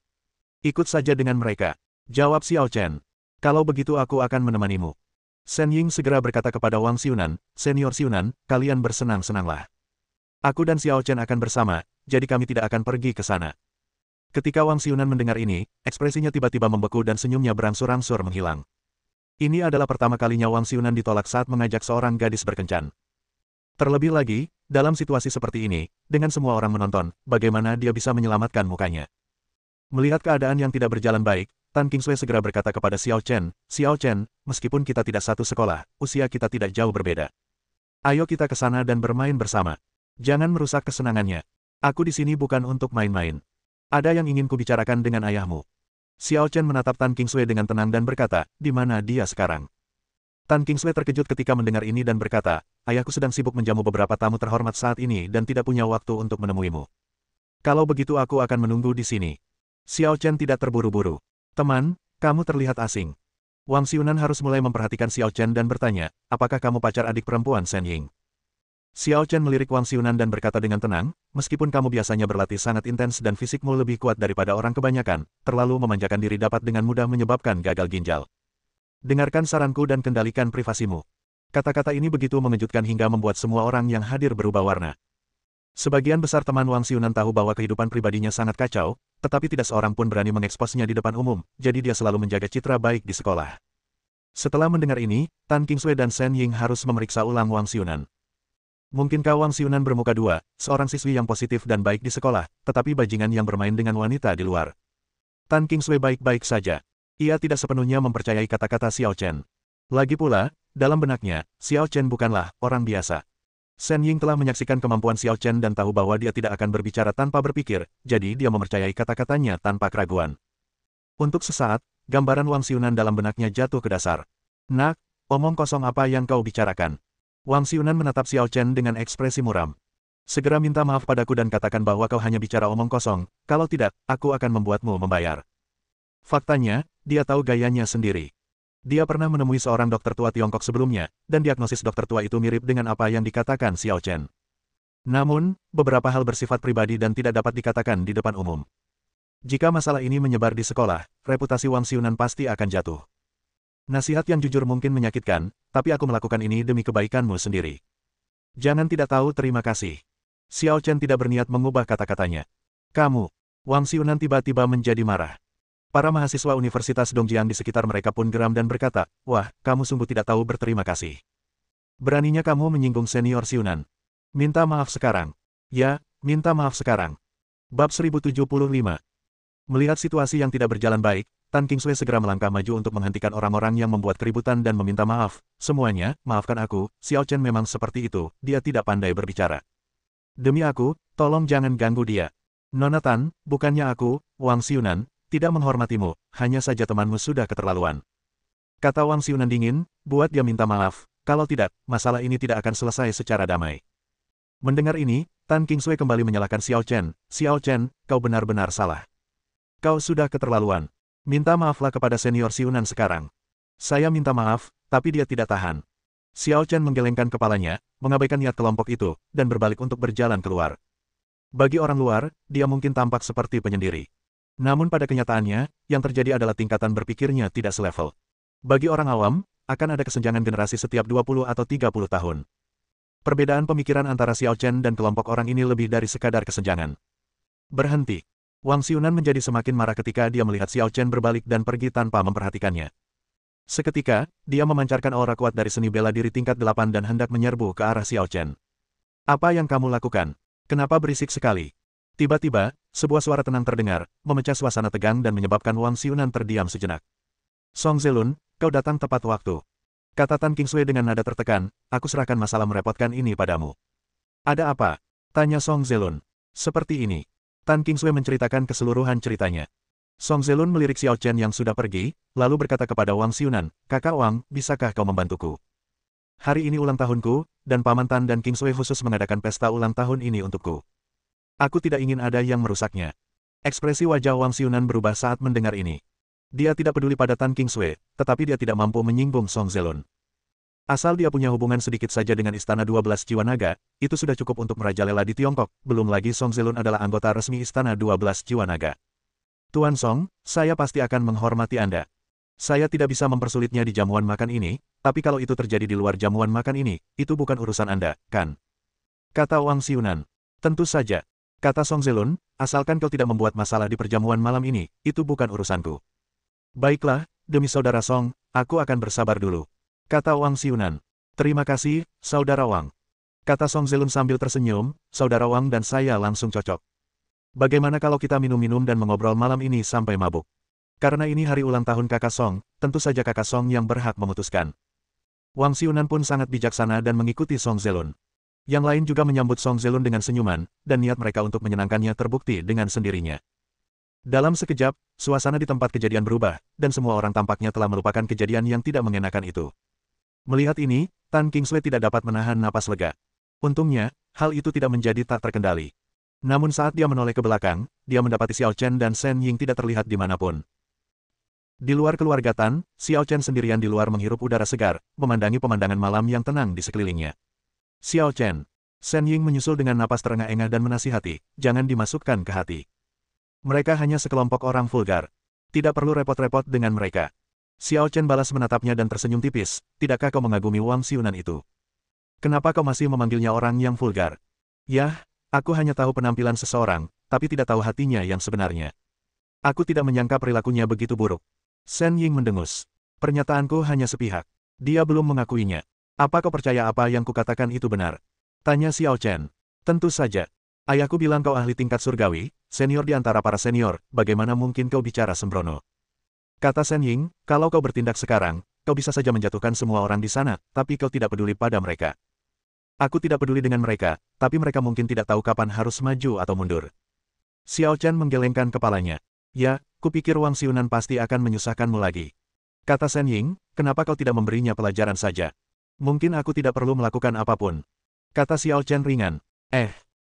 A: Ikut saja dengan mereka. Jawab Xiao Chen. Kalau begitu aku akan menemanimu. Shen Ying segera berkata kepada Wang Xiunan, Senior Xiunan, kalian bersenang-senanglah. Aku dan Xiao Chen akan bersama, jadi kami tidak akan pergi ke sana. Ketika Wang Xiunan mendengar ini, ekspresinya tiba-tiba membeku dan senyumnya berangsur-angsur menghilang. Ini adalah pertama kalinya Wang Xiunan ditolak saat mengajak seorang gadis berkencan. Terlebih lagi, dalam situasi seperti ini, dengan semua orang menonton, bagaimana dia bisa menyelamatkan mukanya. Melihat keadaan yang tidak berjalan baik, Tan Qingsui segera berkata kepada Xiao Chen, meskipun kita tidak satu sekolah, usia kita tidak jauh berbeda. Ayo kita ke sana dan bermain bersama. Jangan merusak kesenangannya. Aku di sini bukan untuk main-main. Ada yang ingin kubicarakan dengan ayahmu. Xiao Chen menatap Tan Qingsui dengan tenang dan berkata, di mana dia sekarang? Tan Qingsui terkejut ketika mendengar ini dan berkata, ayahku sedang sibuk menjamu beberapa tamu terhormat saat ini dan tidak punya waktu untuk menemuimu. Kalau begitu aku akan menunggu di sini. Xiao Chen tidak terburu-buru. Teman, kamu terlihat asing. Wang Xiunan harus mulai memperhatikan Xiao Chen dan bertanya, apakah kamu pacar adik perempuan Shen Ying? Xiao Chen melirik Wang Xiunan dan berkata dengan tenang, meskipun kamu biasanya berlatih sangat intens dan fisikmu lebih kuat daripada orang kebanyakan, terlalu memanjakan diri dapat dengan mudah menyebabkan gagal ginjal. Dengarkan saranku dan kendalikan privasimu. Kata-kata ini begitu mengejutkan hingga membuat semua orang yang hadir berubah warna. Sebagian besar teman Wang Xiunan tahu bahwa kehidupan pribadinya sangat kacau, tetapi tidak seorang pun berani mengeksposnya di depan umum, jadi dia selalu menjaga citra baik di sekolah. Setelah mendengar ini, Tan Qingsui dan Shen Ying harus memeriksa ulang Wang Xiunan. Mungkinkah Wang Xiunan bermuka dua, seorang siswi yang positif dan baik di sekolah, tetapi bajingan yang bermain dengan wanita di luar? Tan Qingsui baik-baik saja. Ia tidak sepenuhnya mempercayai kata-kata Xiao Chen. Lagi pula, dalam benaknya, Xiao Chen bukanlah orang biasa. Shen Ying telah menyaksikan kemampuan Xiao Chen dan tahu bahwa dia tidak akan berbicara tanpa berpikir, jadi dia mempercayai kata-katanya tanpa keraguan. Untuk sesaat, gambaran Wang Xiunan dalam benaknya jatuh ke dasar. Nak, omong kosong apa yang kau bicarakan? Wang Xiunan menatap Xiao Chen dengan ekspresi muram. Segera minta maaf padaku dan katakan bahwa kau hanya bicara omong kosong, kalau tidak, aku akan membuatmu membayar. Faktanya, dia tahu gayanya sendiri. Dia pernah menemui seorang dokter tua Tiongkok sebelumnya, dan diagnosis dokter tua itu mirip dengan apa yang dikatakan Xiao Chen. Namun, beberapa hal bersifat pribadi dan tidak dapat dikatakan di depan umum. Jika masalah ini menyebar di sekolah, reputasi Wang Xiunan pasti akan jatuh. Nasihat yang jujur mungkin menyakitkan, tapi aku melakukan ini demi kebaikanmu sendiri. Jangan tidak tahu terima kasih. Xiao Chen tidak berniat mengubah kata-katanya. Kamu. Wang Xiunan tiba-tiba menjadi marah. Para mahasiswa Universitas Dongjiang di sekitar mereka pun geram dan berkata, wah, kamu sungguh tidak tahu berterima kasih. Beraninya kamu menyinggung Senior Xiunan. Minta maaf sekarang. Ya, minta maaf sekarang. Bab 1075. Melihat situasi yang tidak berjalan baik, Tan Qingsui segera melangkah maju untuk menghentikan orang-orang yang membuat keributan dan meminta maaf. Semuanya, maafkan aku, Xiao Chen memang seperti itu, dia tidak pandai berbicara. Demi aku, tolong jangan ganggu dia. Nona Tan, bukannya aku, Wang Xiunan, tidak menghormatimu, hanya saja temanmu sudah keterlaluan. Kata Wang Xiunan dingin, buat dia minta maaf, kalau tidak, masalah ini tidak akan selesai secara damai. Mendengar ini, Tan Qingsui kembali menyalahkan Xiao Chen, kau benar-benar salah. Kau sudah keterlaluan. Minta maaflah kepada Senior Xiunan sekarang. Saya minta maaf, tapi dia tidak tahan. Xiao Chen menggelengkan kepalanya, mengabaikan niat kelompok itu, dan berbalik untuk berjalan keluar. Bagi orang luar, dia mungkin tampak seperti penyendiri. Namun pada kenyataannya, yang terjadi adalah tingkatan berpikirnya tidak selevel. Bagi orang awam, akan ada kesenjangan generasi setiap 20 atau 30 tahun. Perbedaan pemikiran antara Xiao Chen dan kelompok orang ini lebih dari sekadar kesenjangan. Berhenti. Wang Xiunan menjadi semakin marah ketika dia melihat Xiao Chen berbalik dan pergi tanpa memperhatikannya. Seketika, dia memancarkan aura kuat dari seni bela diri tingkat 8 dan hendak menyerbu ke arah Xiao Chen. Apa yang kamu lakukan? Kenapa berisik sekali? Tiba-tiba, sebuah suara tenang terdengar, memecah suasana tegang dan menyebabkan Wang Xiunan terdiam sejenak. Song Zelun, kau datang tepat waktu. Kata Tan Kingsui dengan nada tertekan, aku serahkan masalah merepotkan ini padamu. Ada apa? Tanya Song Zelun. Seperti ini. Tan Kingsui menceritakan keseluruhan ceritanya. Song Zelun melirik Xiao Chen yang sudah pergi, lalu berkata kepada Wang Xiunan, Kakak Wang, bisakah kau membantuku? Hari ini ulang tahunku, dan Paman Tan dan Kingsui khusus mengadakan pesta ulang tahun ini untukku. Aku tidak ingin ada yang merusaknya. Ekspresi wajah Wang Xiunan berubah saat mendengar ini. Dia tidak peduli pada Tan Kingsui, tetapi dia tidak mampu menyinggung Song Zelun. Asal dia punya hubungan sedikit saja dengan Istana 12 Jiwa Naga, itu sudah cukup untuk merajalela di Tiongkok, belum lagi Song Zelun adalah anggota resmi Istana 12 Jiwa Naga. Tuan Song, saya pasti akan menghormati Anda. Saya tidak bisa mempersulitnya di jamuan makan ini, tapi kalau itu terjadi di luar jamuan makan ini, itu bukan urusan Anda, kan? Kata Wang Xiunan. Tentu saja. Kata Song Zelun, asalkan kau tidak membuat masalah di perjamuan malam ini, itu bukan urusanku. Baiklah, demi saudara Song, aku akan bersabar dulu. Kata Wang Xiunan. Terima kasih, saudara Wang. Kata Song Zelun sambil tersenyum, saudara Wang dan saya langsung cocok. Bagaimana kalau kita minum-minum dan mengobrol malam ini sampai mabuk? Karena ini hari ulang tahun kakak Song, tentu saja kakak Song yang berhak memutuskan. Wang Xiunan pun sangat bijaksana dan mengikuti Song Zelun. Yang lain juga menyambut Song Zelun dengan senyuman, dan niat mereka untuk menyenangkannya terbukti dengan sendirinya. Dalam sekejap, suasana di tempat kejadian berubah, dan semua orang tampaknya telah melupakan kejadian yang tidak mengenakan itu. Melihat ini, Tan Kingsui tidak dapat menahan napas lega. Untungnya, hal itu tidak menjadi tak terkendali. Namun saat dia menoleh ke belakang, dia mendapati Xiao Chen dan Shen Ying tidak terlihat dimanapun. Di luar keluarga Tan, Xiao Chen sendirian di luar menghirup udara segar, memandangi pemandangan malam yang tenang di sekelilingnya. Xiao Chen. Shen Ying menyusul dengan napas terengah-engah dan menasihati, jangan dimasukkan ke hati. Mereka hanya sekelompok orang vulgar. Tidak perlu repot-repot dengan mereka. Xiao Chen balas menatapnya dan tersenyum tipis, tidakkah kau mengagumi Wang Xiunan itu? Kenapa kau masih memanggilnya orang yang vulgar? Yah, aku hanya tahu penampilan seseorang, tapi tidak tahu hatinya yang sebenarnya. Aku tidak menyangka perilakunya begitu buruk. Shen Ying mendengus. Pernyataanku hanya sepihak. Dia belum mengakuinya. Apa kau percaya apa yang kukatakan itu benar? Tanya Xiao Chen. Tentu saja. Ayahku bilang kau ahli tingkat surgawi, senior di antara para senior, bagaimana mungkin kau bicara sembrono? Kata Shen Ying, kalau kau bertindak sekarang, kau bisa saja menjatuhkan semua orang di sana, tapi kau tidak peduli pada mereka. Aku tidak peduli dengan mereka, tapi mereka mungkin tidak tahu kapan harus maju atau mundur. Xiao Chen menggelengkan kepalanya. Ya, kupikir Wang Xiunan pasti akan menyusahkanmu lagi. Kata Shen Ying, kenapa kau tidak memberinya pelajaran saja? Mungkin aku tidak perlu melakukan apapun. Kata Xiao Chen ringan.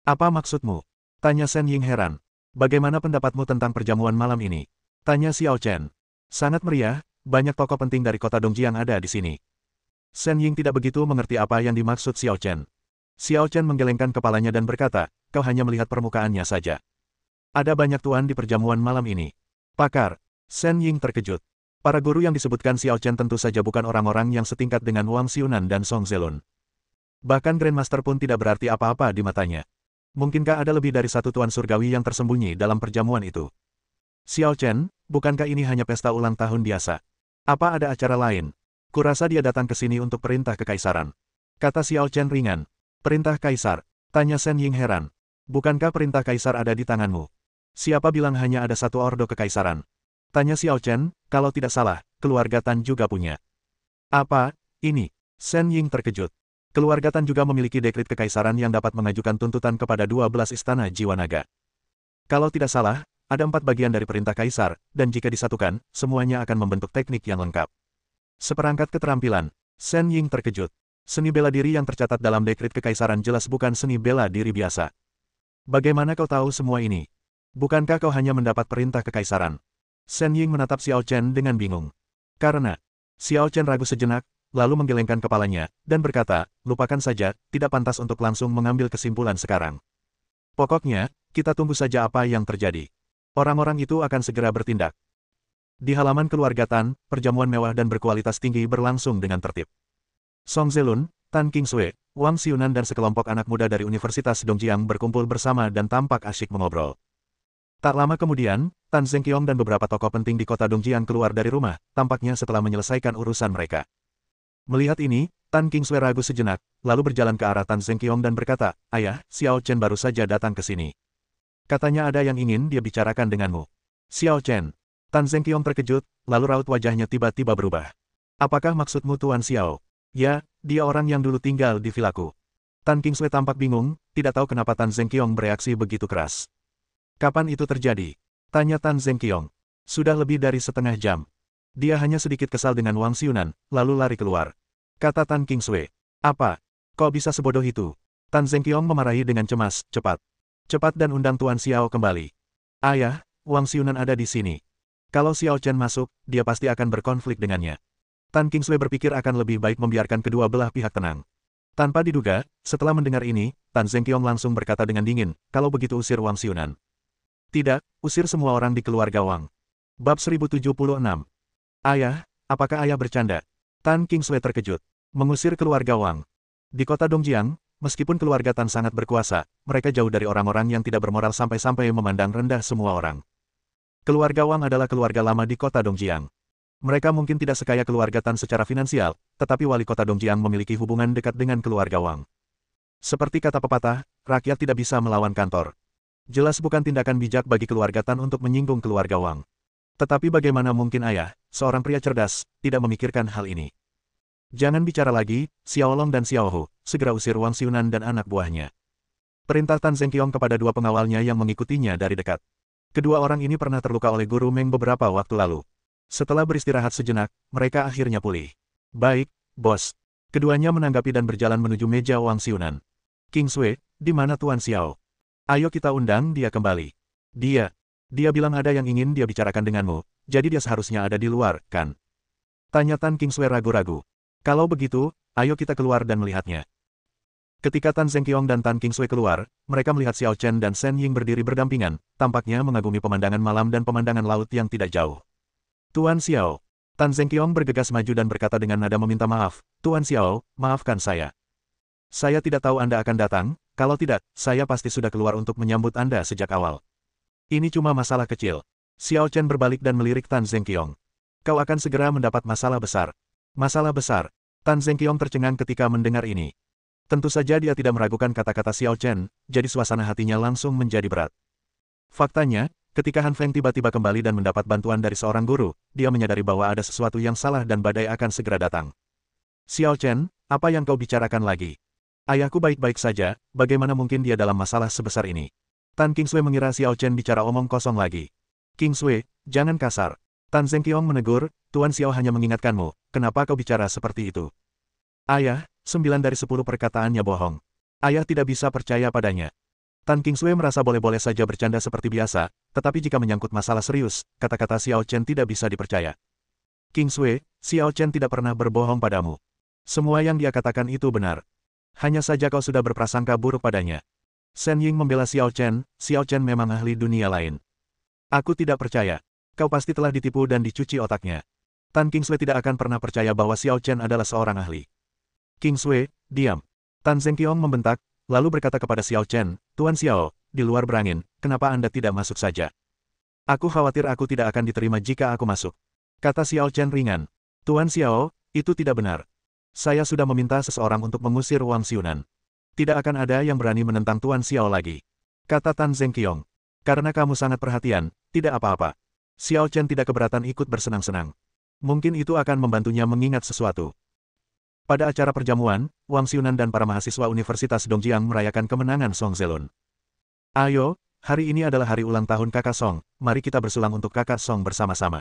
A: Apa maksudmu? Tanya Shen Ying heran. Bagaimana pendapatmu tentang perjamuan malam ini? Tanya Xiao Chen. Sangat meriah, banyak tokoh penting dari kota Dongjiang ada di sini. Shen Ying tidak begitu mengerti apa yang dimaksud Xiao Chen. Xiao Chen menggelengkan kepalanya dan berkata, kau hanya melihat permukaannya saja. Ada banyak tuan di perjamuan malam ini. Pakar. Shen Ying terkejut. Para guru yang disebutkan Xiao Chen tentu saja bukan orang-orang yang setingkat dengan Wang Xiunan dan Song Zelun. Bahkan Grandmaster pun tidak berarti apa-apa di matanya. Mungkinkah ada lebih dari satu tuan surgawi yang tersembunyi dalam perjamuan itu? Xiao Chen, bukankah ini hanya pesta ulang tahun biasa? Apa ada acara lain? Kurasa dia datang ke sini untuk perintah kekaisaran. Kata Xiao Chen ringan. Perintah kaisar? Tanya Shen Ying heran. Bukankah perintah kaisar ada di tanganmu? Siapa bilang hanya ada satu ordo kekaisaran? Tanya Xiao Chen, kalau tidak salah, keluarga Tan juga punya. Apa, ini? Shen Ying terkejut. Keluarga Tan juga memiliki dekrit kekaisaran yang dapat mengajukan tuntutan kepada 12 istana jiwa naga. Kalau tidak salah, ada 4 bagian dari perintah kaisar, dan jika disatukan, semuanya akan membentuk teknik yang lengkap. Seperangkat keterampilan. Shen Ying terkejut. Seni bela diri yang tercatat dalam dekrit kekaisaran jelas bukan seni bela diri biasa. Bagaimana kau tahu semua ini? Bukankah kau hanya mendapat perintah kekaisaran? Shen Ying menatap Xiao Chen dengan bingung. Karena, Xiao Chen ragu sejenak, lalu menggelengkan kepalanya, dan berkata, lupakan saja, tidak pantas untuk langsung mengambil kesimpulan sekarang. Pokoknya, kita tunggu saja apa yang terjadi. Orang-orang itu akan segera bertindak. Di halaman keluarga Tan, perjamuan mewah dan berkualitas tinggi berlangsung dengan tertib. Song Zelun, Tan Kingsui, Wang Xiunan dan sekelompok anak muda dari Universitas Dongjiang berkumpul bersama dan tampak asyik mengobrol. Tak lama kemudian, Tan Zengqiong dan beberapa tokoh penting di kota Dongjiang keluar dari rumah, tampaknya setelah menyelesaikan urusan mereka. Melihat ini, Tan Kingsui ragu sejenak, lalu berjalan ke arah Tan Zengqiong dan berkata, Ayah, Xiao Chen baru saja datang ke sini. Katanya ada yang ingin dia bicarakan denganmu. Xiao Chen. Tan Zengqiong terkejut, lalu raut wajahnya tiba-tiba berubah. Apakah maksudmu Tuan Xiao? Ya, dia orang yang dulu tinggal di vilaku. Tan Kingsway tampak bingung, tidak tahu kenapa Tan Zengqiong bereaksi begitu keras. Kapan itu terjadi? Tanya Tan Zengqiong. Sudah lebih dari setengah jam. Dia hanya sedikit kesal dengan Wang Xiunan, lalu lari keluar. Kata Tan Kingsway. Apa? Kok bisa sebodoh itu? Tan Zengqiong memarahi dengan cemas, cepat. Cepat dan undang Tuan Xiao kembali. Ayah, Wang Xiunan ada di sini. Kalau Xiao Chen masuk, dia pasti akan berkonflik dengannya. Tan Kingsway berpikir akan lebih baik membiarkan kedua belah pihak tenang. Tanpa diduga, setelah mendengar ini, Tan Zengqiong langsung berkata dengan dingin, kalau begitu usir Wang Xiunan. Tidak, usir semua orang di keluarga Wang. Bab 1076. Ayah, apakah ayah bercanda? Tan Kingsway terkejut. Mengusir keluarga Wang. Di kota Dongjiang, meskipun keluarga Tan sangat berkuasa, mereka jauh dari orang-orang yang tidak bermoral sampai-sampai memandang rendah semua orang. Keluarga Wang adalah keluarga lama di kota Dongjiang. Mereka mungkin tidak sekaya keluarga Tan secara finansial, tetapi wali kota Dongjiang memiliki hubungan dekat dengan keluarga Wang. Seperti kata pepatah, rakyat tidak bisa melawan kantor. Jelas bukan tindakan bijak bagi keluarga Tan untuk menyinggung keluarga Wang. Tetapi bagaimana mungkin ayah, seorang pria cerdas, tidak memikirkan hal ini? Jangan bicara lagi, Xiao Long dan Xiao Hu, segera usir Wang Xiunan dan anak buahnya. Perintah Tan Zengqiong kepada dua pengawalnya yang mengikutinya dari dekat. Kedua orang ini pernah terluka oleh Guru Meng beberapa waktu lalu. Setelah beristirahat sejenak, mereka akhirnya pulih. Baik, bos. Keduanya menanggapi dan berjalan menuju meja Wang Xiunan. Kingsway, di mana Tuan Xiao? Ayo kita undang dia kembali. Dia bilang ada yang ingin dia bicarakan denganmu, jadi dia seharusnya ada di luar, kan? Tanya Tan Kingsway ragu-ragu. Kalau begitu, ayo kita keluar dan melihatnya. Ketika Tan Zengqiong dan Tan Kingsway keluar, mereka melihat Xiao Chen dan Shen Ying berdiri berdampingan, tampaknya mengagumi pemandangan malam dan pemandangan laut yang tidak jauh. Tuan Xiao. Tan Zengqiong bergegas maju dan berkata dengan nada meminta maaf, Tuan Xiao, maafkan saya. Saya tidak tahu Anda akan datang, kalau tidak, saya pasti sudah keluar untuk menyambut Anda sejak awal. Ini cuma masalah kecil. Xiao Chen berbalik dan melirik Tan Zengqiong. Kau akan segera mendapat masalah besar. Masalah besar. Tan Zengqiong tercengang ketika mendengar ini. Tentu saja dia tidak meragukan kata-kata Xiao Chen, jadi suasana hatinya langsung menjadi berat. Faktanya, ketika Han Feng tiba-tiba kembali dan mendapat bantuan dari seorang guru, dia menyadari bahwa ada sesuatu yang salah dan badai akan segera datang. Xiao Chen, apa yang kau bicarakan lagi? Ayahku baik-baik saja, bagaimana mungkin dia dalam masalah sebesar ini? Tan Kingsway mengira Xiao Chen bicara omong kosong lagi. Kingsway, jangan kasar. Tan Zengqiong menegur, Tuan Xiao hanya mengingatkanmu, kenapa kau bicara seperti itu? Ayah, 9 dari 10 perkataannya bohong. Ayah tidak bisa percaya padanya. Tan Kingsway merasa boleh-boleh saja bercanda seperti biasa, tetapi jika menyangkut masalah serius, kata-kata Xiao Chen tidak bisa dipercaya. Kingsway, Xiao Chen tidak pernah berbohong padamu. Semua yang dia katakan itu benar. Hanya saja kau sudah berprasangka buruk padanya. Shen Ying membela Xiao Chen memang ahli dunia lain. Aku tidak percaya. Kau pasti telah ditipu dan dicuci otaknya. Tan Kingsway tidak akan pernah percaya bahwa Xiao Chen adalah seorang ahli. Kingsway, diam. Tan Zengqiong membentak, lalu berkata kepada Xiao Chen, Tuan Xiao, di luar berangin, kenapa Anda tidak masuk saja? Aku khawatir aku tidak akan diterima jika aku masuk. Kata Xiao Chen ringan. Tuan Xiao, itu tidak benar. Saya sudah meminta seseorang untuk mengusir Wang Xiunan. Tidak akan ada yang berani menentang Tuan Xiao lagi. Kata Tan Zengqiong. Karena kamu sangat perhatian, tidak apa-apa. Xiao Chen tidak keberatan ikut bersenang-senang. Mungkin itu akan membantunya mengingat sesuatu. Pada acara perjamuan, Wang Xiunan dan para mahasiswa Universitas Dongjiang merayakan kemenangan Song Zelun. Ayo, hari ini adalah hari ulang tahun kakak Song, mari kita bersulang untuk kakak Song bersama-sama.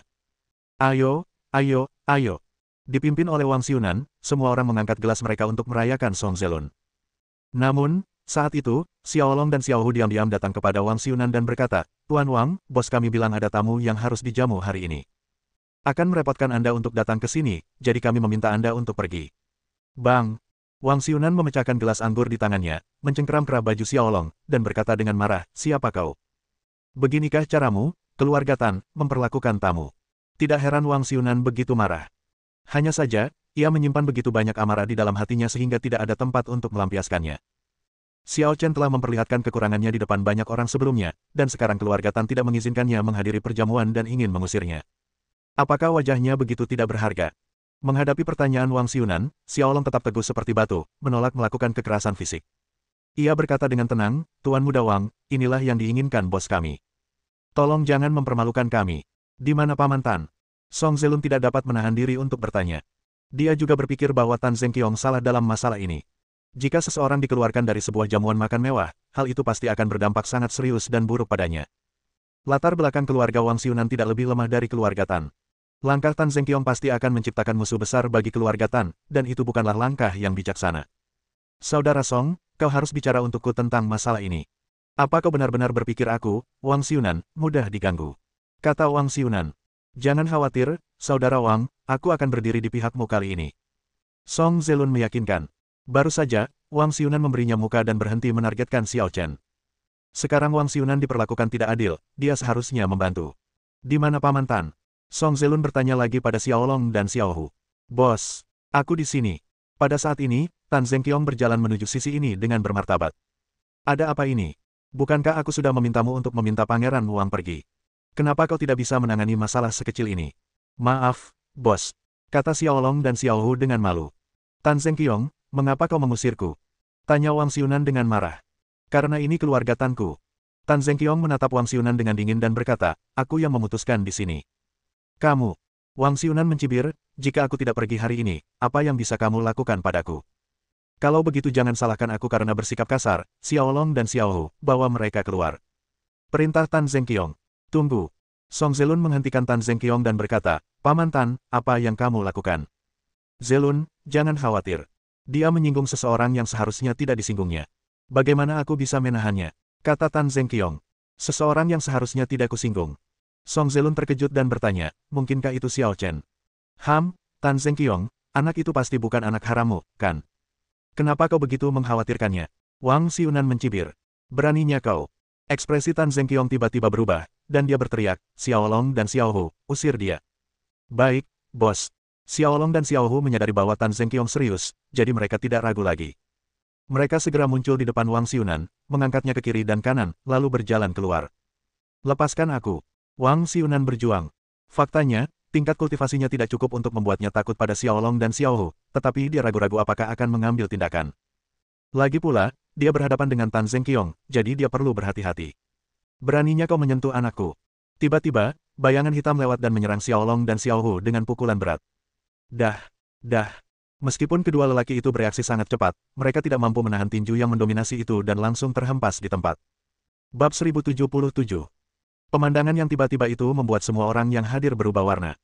A: Ayo, ayo, ayo. Dipimpin oleh Wang Xiunan, semua orang mengangkat gelas mereka untuk merayakan Song Zelun. Namun, saat itu, Xiao Long dan Xiao Hu diam-diam datang kepada Wang Xiunan dan berkata, Tuan Wang, bos kami bilang ada tamu yang harus dijamu hari ini. Akan merepotkan Anda untuk datang ke sini, jadi kami meminta Anda untuk pergi. Bang! Wang Xiunan memecahkan gelas anggur di tangannya, mencengkeram kerah baju Xiao Long, dan berkata dengan marah, siapa kau? Beginikah caramu, keluarga Tan, memperlakukan tamu? Tidak heran Wang Xiunan begitu marah. Hanya saja, ia menyimpan begitu banyak amarah di dalam hatinya sehingga tidak ada tempat untuk melampiaskannya. Xiao Chen telah memperlihatkan kekurangannya di depan banyak orang sebelumnya, dan sekarang keluarga Tan tidak mengizinkannya menghadiri perjamuan dan ingin mengusirnya. Apakah wajahnya begitu tidak berharga? Menghadapi pertanyaan Wang Xiunan, Xiao Long tetap teguh seperti batu, menolak melakukan kekerasan fisik. Ia berkata dengan tenang, Tuan Muda Wang, inilah yang diinginkan bos kami. Tolong jangan mempermalukan kami. Di mana Paman Tan? Song Zelun tidak dapat menahan diri untuk bertanya. Dia juga berpikir bahwa Tan Zengqiong salah dalam masalah ini. Jika seseorang dikeluarkan dari sebuah jamuan makan mewah, hal itu pasti akan berdampak sangat serius dan buruk padanya. Latar belakang keluarga Wang Xiunan tidak lebih lemah dari keluarga Tan. Langkah Tan Zengqiong pasti akan menciptakan musuh besar bagi keluarga Tan, dan itu bukanlah langkah yang bijaksana. Saudara Song, kau harus bicara untukku tentang masalah ini. Apa kau benar-benar berpikir aku, Wang Xiunan, mudah diganggu? Kata Wang Xiunan. Jangan khawatir, Saudara Wang, aku akan berdiri di pihakmu kali ini. Song Zelun meyakinkan. Baru saja, Wang Xiunan memberinya muka dan berhenti menargetkan Xiao Chen. Sekarang Wang Xiunan diperlakukan tidak adil, dia seharusnya membantu. Di mana Paman Tan? Song Zelun bertanya lagi pada Xiao Long dan Xiao Hu. Bos, aku di sini. Pada saat ini, Tan Zengqiong berjalan menuju sisi ini dengan bermartabat. Ada apa ini? Bukankah aku sudah memintamu untuk meminta Pangeran Wang pergi? Kenapa kau tidak bisa menangani masalah sekecil ini? Maaf, bos. Kata Xiao Long dan Xiao Hu dengan malu. Tan Zengqiong, mengapa kau mengusirku? Tanya Wang Xiunan dengan marah. Karena ini keluarga Tanku. Tan Zengqiong menatap Wang Xiunan dengan dingin dan berkata, aku yang memutuskan di sini. Kamu. Wang Xiunan mencibir, jika aku tidak pergi hari ini, apa yang bisa kamu lakukan padaku? Kalau begitu jangan salahkan aku karena bersikap kasar, Xiao Long dan Xiao Hu, bawa mereka keluar. Perintah Tan Zengqiong. Tunggu. Song Zelun menghentikan Tan Zengqiong dan berkata, Paman Tan, apa yang kamu lakukan? Zelun, jangan khawatir. Dia menyinggung seseorang yang seharusnya tidak disinggungnya. Bagaimana aku bisa menahannya? Kata Tan Zengqiong. Seseorang yang seharusnya tidak kusinggung. Song Zelun terkejut dan bertanya, mungkinkah itu Xiao Chen? Tan Zengqiong, anak itu pasti bukan anak harammu, kan? Kenapa kau begitu mengkhawatirkannya? Wang Xiunan mencibir. Beraninya kau. Ekspresi Tan Zengqiong tiba-tiba berubah, dan dia berteriak, Xiao Long dan Xiao Hu, usir dia. Baik, bos. Xiao Long dan Xiao Hu menyadari bahwa Tan Zengqiong serius, jadi mereka tidak ragu lagi. Mereka segera muncul di depan Wang Xiunan, mengangkatnya ke kiri dan kanan, lalu berjalan keluar. Lepaskan aku. Wang Xiunan berjuang. Faktanya, tingkat kultivasinya tidak cukup untuk membuatnya takut pada Xiao Long dan Xiao Hu, tetapi dia ragu-ragu apakah akan mengambil tindakan. Lagi pula, dia berhadapan dengan Tan Zengqiong, jadi dia perlu berhati-hati. Beraninya kau menyentuh anakku. Tiba-tiba, bayangan hitam lewat dan menyerang Xiao Long dan Xiao Hu dengan pukulan berat. Dah. Meskipun kedua lelaki itu bereaksi sangat cepat, mereka tidak mampu menahan tinju yang mendominasi itu dan langsung terhempas di tempat. Bab 1077. Pemandangan yang tiba-tiba itu membuat semua orang yang hadir berubah warna.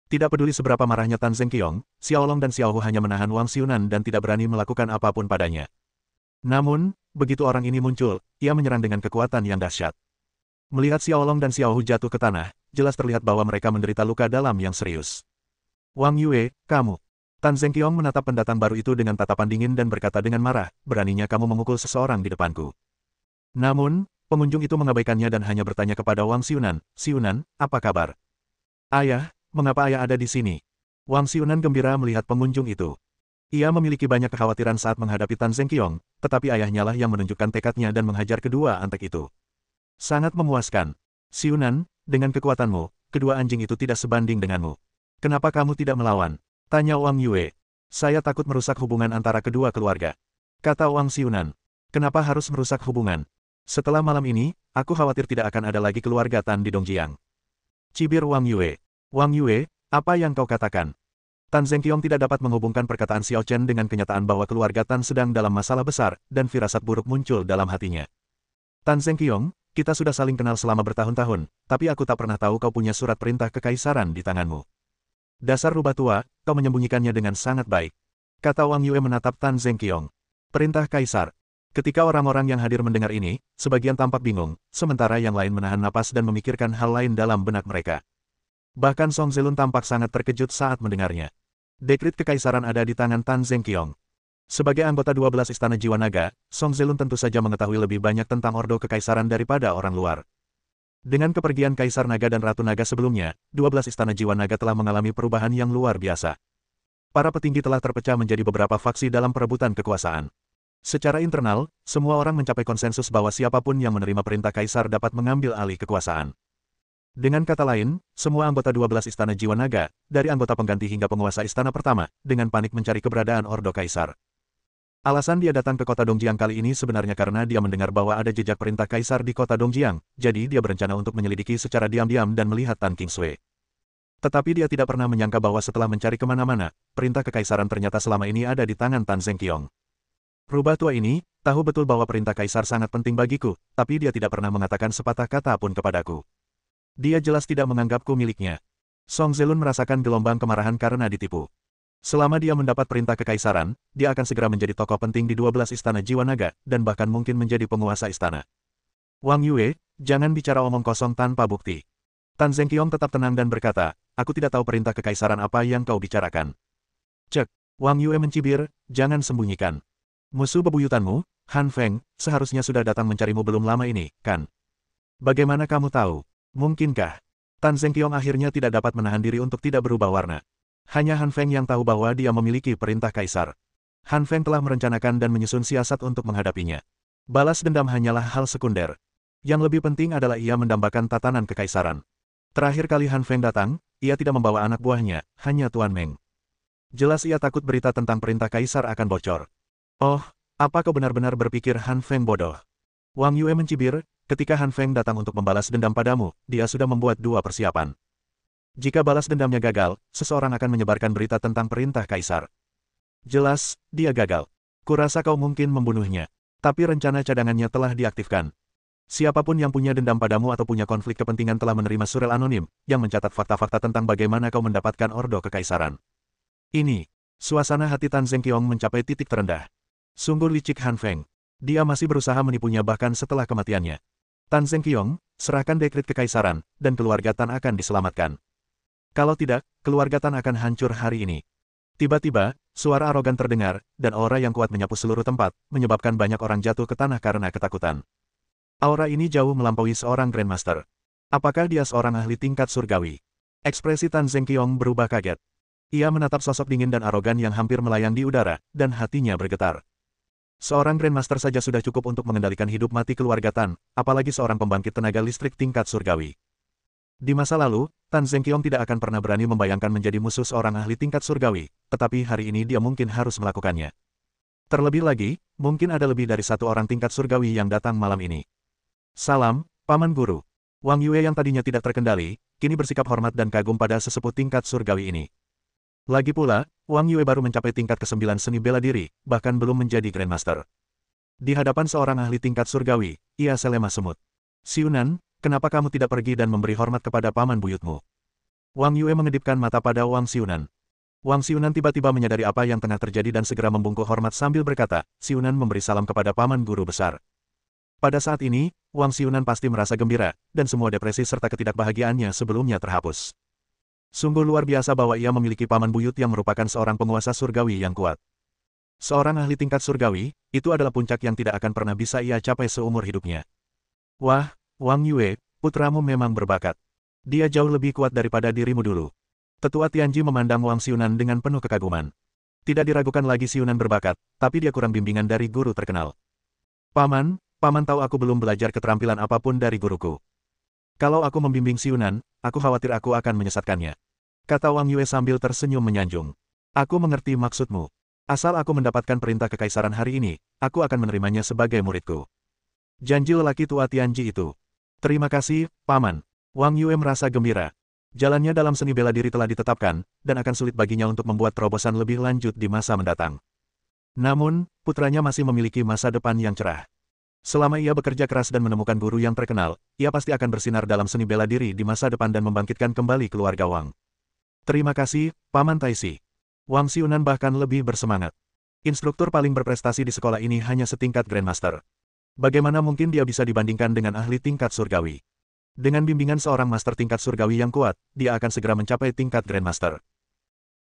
A: Tidak peduli seberapa marahnya Tan Zengqiong, Xiao Long dan Xiao Hu hanya menahan Wang Xiunan dan tidak berani melakukan apapun padanya. Namun, begitu orang ini muncul, ia menyerang dengan kekuatan yang dahsyat. Melihat Xiao Long dan Xiao Hu jatuh ke tanah, jelas terlihat bahwa mereka menderita luka dalam yang serius. Wang Yue, kamu. Tan Zengqiong menatap pendatang baru itu dengan tatapan dingin dan berkata dengan marah, beraninya kamu memukul seseorang di depanku. Namun, pengunjung itu mengabaikannya dan hanya bertanya kepada Wang Xiunan, Xiunan, apa kabar? Ayah, mengapa ayah ada di sini? Wang Xiunan gembira melihat pengunjung itu. Ia memiliki banyak kekhawatiran saat menghadapi Tan Zengqiong, tetapi ayahnya lah yang menunjukkan tekadnya dan menghajar kedua antek itu. Sangat memuaskan. Xiunan, dengan kekuatanmu, kedua anjing itu tidak sebanding denganmu. Kenapa kamu tidak melawan? Tanya Wang Yue. Saya takut merusak hubungan antara kedua keluarga. Kata Wang Xiunan. Kenapa harus merusak hubungan? Setelah malam ini, aku khawatir tidak akan ada lagi keluarga Tan di Dongjiang. Cibir Wang Yue. Wang Yue, apa yang kau katakan? Tan Zengqiong tidak dapat menghubungkan perkataan Xiao Chen dengan kenyataan bahwa keluarga Tan sedang dalam masalah besar, dan firasat buruk muncul dalam hatinya. Tan Zengqiong, kita sudah saling kenal selama bertahun-tahun, tapi aku tak pernah tahu kau punya surat perintah kekaisaran di tanganmu. Dasar rubah tua, kau menyembunyikannya dengan sangat baik. Kata Wang Yue menatap Tan Zengqiong. Perintah kaisar. Ketika orang-orang yang hadir mendengar ini, sebagian tampak bingung, sementara yang lain menahan napas dan memikirkan hal lain dalam benak mereka. Bahkan Song Zelun tampak sangat terkejut saat mendengarnya. Dekrit kekaisaran ada di tangan Tan Zengqiong. Sebagai anggota 12 Istana Jiwa Naga, Song Zelun tentu saja mengetahui lebih banyak tentang Ordo Kekaisaran daripada orang luar. Dengan kepergian Kaisar Naga dan Ratu Naga sebelumnya, 12 Istana Jiwa Naga telah mengalami perubahan yang luar biasa. Para petinggi telah terpecah menjadi beberapa faksi dalam perebutan kekuasaan. Secara internal, semua orang mencapai konsensus bahwa siapapun yang menerima perintah Kaisar dapat mengambil alih kekuasaan. Dengan kata lain, semua anggota 12 Istana Jiwa Naga, dari anggota pengganti hingga penguasa Istana Pertama, dengan panik mencari keberadaan Ordo Kaisar. Alasan dia datang ke kota Dongjiang kali ini sebenarnya karena dia mendengar bahwa ada jejak perintah kaisar di kota Dongjiang, jadi dia berencana untuk menyelidiki secara diam-diam dan melihat Tan Kingsui. Tetapi dia tidak pernah menyangka bahwa setelah mencari kemana-mana, perintah kekaisaran ternyata selama ini ada di tangan Tan Zengqiong. Rubah tua ini, tahu betul bahwa perintah kaisar sangat penting bagiku, tapi dia tidak pernah mengatakan sepatah kata pun kepadaku. Dia jelas tidak menganggapku miliknya. Song Zelun merasakan gelombang kemarahan karena ditipu. Selama dia mendapat perintah kekaisaran, dia akan segera menjadi tokoh penting di 12 istana jiwa naga, dan bahkan mungkin menjadi penguasa istana. Wang Yue, jangan bicara omong kosong tanpa bukti. Tan Zengqiong tetap tenang dan berkata, aku tidak tahu perintah kekaisaran apa yang kau bicarakan. Cek, Wang Yue mencibir, jangan sembunyikan. Musuh bebuyutanmu, Han Feng, seharusnya sudah datang mencarimu belum lama ini, kan? Bagaimana kamu tahu? Mungkinkah? Tan Zengqiong akhirnya tidak dapat menahan diri untuk tidak berubah warna. Hanya Han Feng yang tahu bahwa dia memiliki perintah kaisar. Han Feng telah merencanakan dan menyusun siasat untuk menghadapinya. Balas dendam hanyalah hal sekunder. Yang lebih penting adalah ia mendambakan tatanan kekaisaran. Terakhir kali Han Feng datang, ia tidak membawa anak buahnya, hanya Tuan Meng. Jelas ia takut berita tentang perintah kaisar akan bocor. Oh, apa kau benar-benar berpikir Han Feng bodoh? Wang Yue mencibir, ketika Han Feng datang untuk membalas dendam padamu, dia sudah membuat dua persiapan. Jika balas dendamnya gagal, seseorang akan menyebarkan berita tentang perintah kaisar. Jelas, dia gagal. Kurasa kau mungkin membunuhnya. Tapi rencana cadangannya telah diaktifkan. Siapapun yang punya dendam padamu atau punya konflik kepentingan telah menerima surel anonim, yang mencatat fakta-fakta tentang bagaimana kau mendapatkan ordo kekaisaran. Ini, suasana hati Tan Zengqiong mencapai titik terendah. Sungguh licik Han Feng. Dia masih berusaha menipunya bahkan setelah kematiannya. Tan Zengqiong, serahkan dekret kekaisaran, dan keluarga Tan akan diselamatkan. Kalau tidak, keluarga Tan akan hancur hari ini. Tiba-tiba, suara arogan terdengar, dan aura yang kuat menyapu seluruh tempat, menyebabkan banyak orang jatuh ke tanah karena ketakutan. Aura ini jauh melampaui seorang Grandmaster. Apakah dia seorang ahli tingkat surgawi? Ekspresi Tan Zengqiong berubah kaget. Ia menatap sosok dingin dan arogan yang hampir melayang di udara, dan hatinya bergetar. Seorang Grandmaster saja sudah cukup untuk mengendalikan hidup mati keluarga Tan, apalagi seorang pembangkit tenaga listrik tingkat surgawi. Di masa lalu, Tan Zengqiong tidak akan pernah berani membayangkan menjadi musuh seorang ahli tingkat surgawi, tetapi hari ini dia mungkin harus melakukannya. Terlebih lagi, mungkin ada lebih dari satu orang tingkat surgawi yang datang malam ini. Salam, Paman Guru. Wang Yue yang tadinya tidak terkendali, kini bersikap hormat dan kagum pada sesepuh tingkat surgawi ini. Lagi pula, Wang Yue baru mencapai tingkat ke-9 seni bela diri, bahkan belum menjadi Grandmaster. Di hadapan seorang ahli tingkat surgawi, ia selema semut. Xiunan, kenapa kamu tidak pergi dan memberi hormat kepada paman buyutmu? Wang Yue mengedipkan mata pada Wang Xiunan. Wang Xiunan tiba-tiba menyadari apa yang tengah terjadi dan segera membungkuk hormat sambil berkata, Xiunan memberi salam kepada paman guru besar. Pada saat ini, Wang Xiunan pasti merasa gembira, dan semua depresi serta ketidakbahagiaannya sebelumnya terhapus. Sungguh luar biasa bahwa ia memiliki paman buyut yang merupakan seorang penguasa surgawi yang kuat. Seorang ahli tingkat surgawi, itu adalah puncak yang tidak akan pernah bisa ia capai seumur hidupnya. Wah, Wang Yue, putramu memang berbakat. Dia jauh lebih kuat daripada dirimu dulu. Tetua Tianji memandang Wang Xiunan dengan penuh kekaguman. Tidak diragukan lagi Xiunan berbakat, tapi dia kurang bimbingan dari guru terkenal. Paman, Paman tahu aku belum belajar keterampilan apapun dari guruku. Kalau aku membimbing Xiunan, aku khawatir aku akan menyesatkannya. Kata Wang Yue sambil tersenyum menyanjung. Aku mengerti maksudmu. Asal aku mendapatkan perintah kekaisaran hari ini, aku akan menerimanya sebagai muridku. Janji lelaki tua Tianji itu. Terima kasih, Paman. Wang Yue merasa gembira. Jalannya dalam seni bela diri telah ditetapkan, dan akan sulit baginya untuk membuat terobosan lebih lanjut di masa mendatang. Namun, putranya masih memiliki masa depan yang cerah. Selama ia bekerja keras dan menemukan guru yang terkenal, ia pasti akan bersinar dalam seni bela diri di masa depan dan membangkitkan kembali keluarga Wang. Terima kasih, Paman Taisi. Wang Xiunan bahkan lebih bersemangat. Instruktur paling berprestasi di sekolah ini hanya setingkat Grandmaster. Bagaimana mungkin dia bisa dibandingkan dengan ahli tingkat surgawi? Dengan bimbingan seorang master tingkat surgawi yang kuat, dia akan segera mencapai tingkat Grandmaster.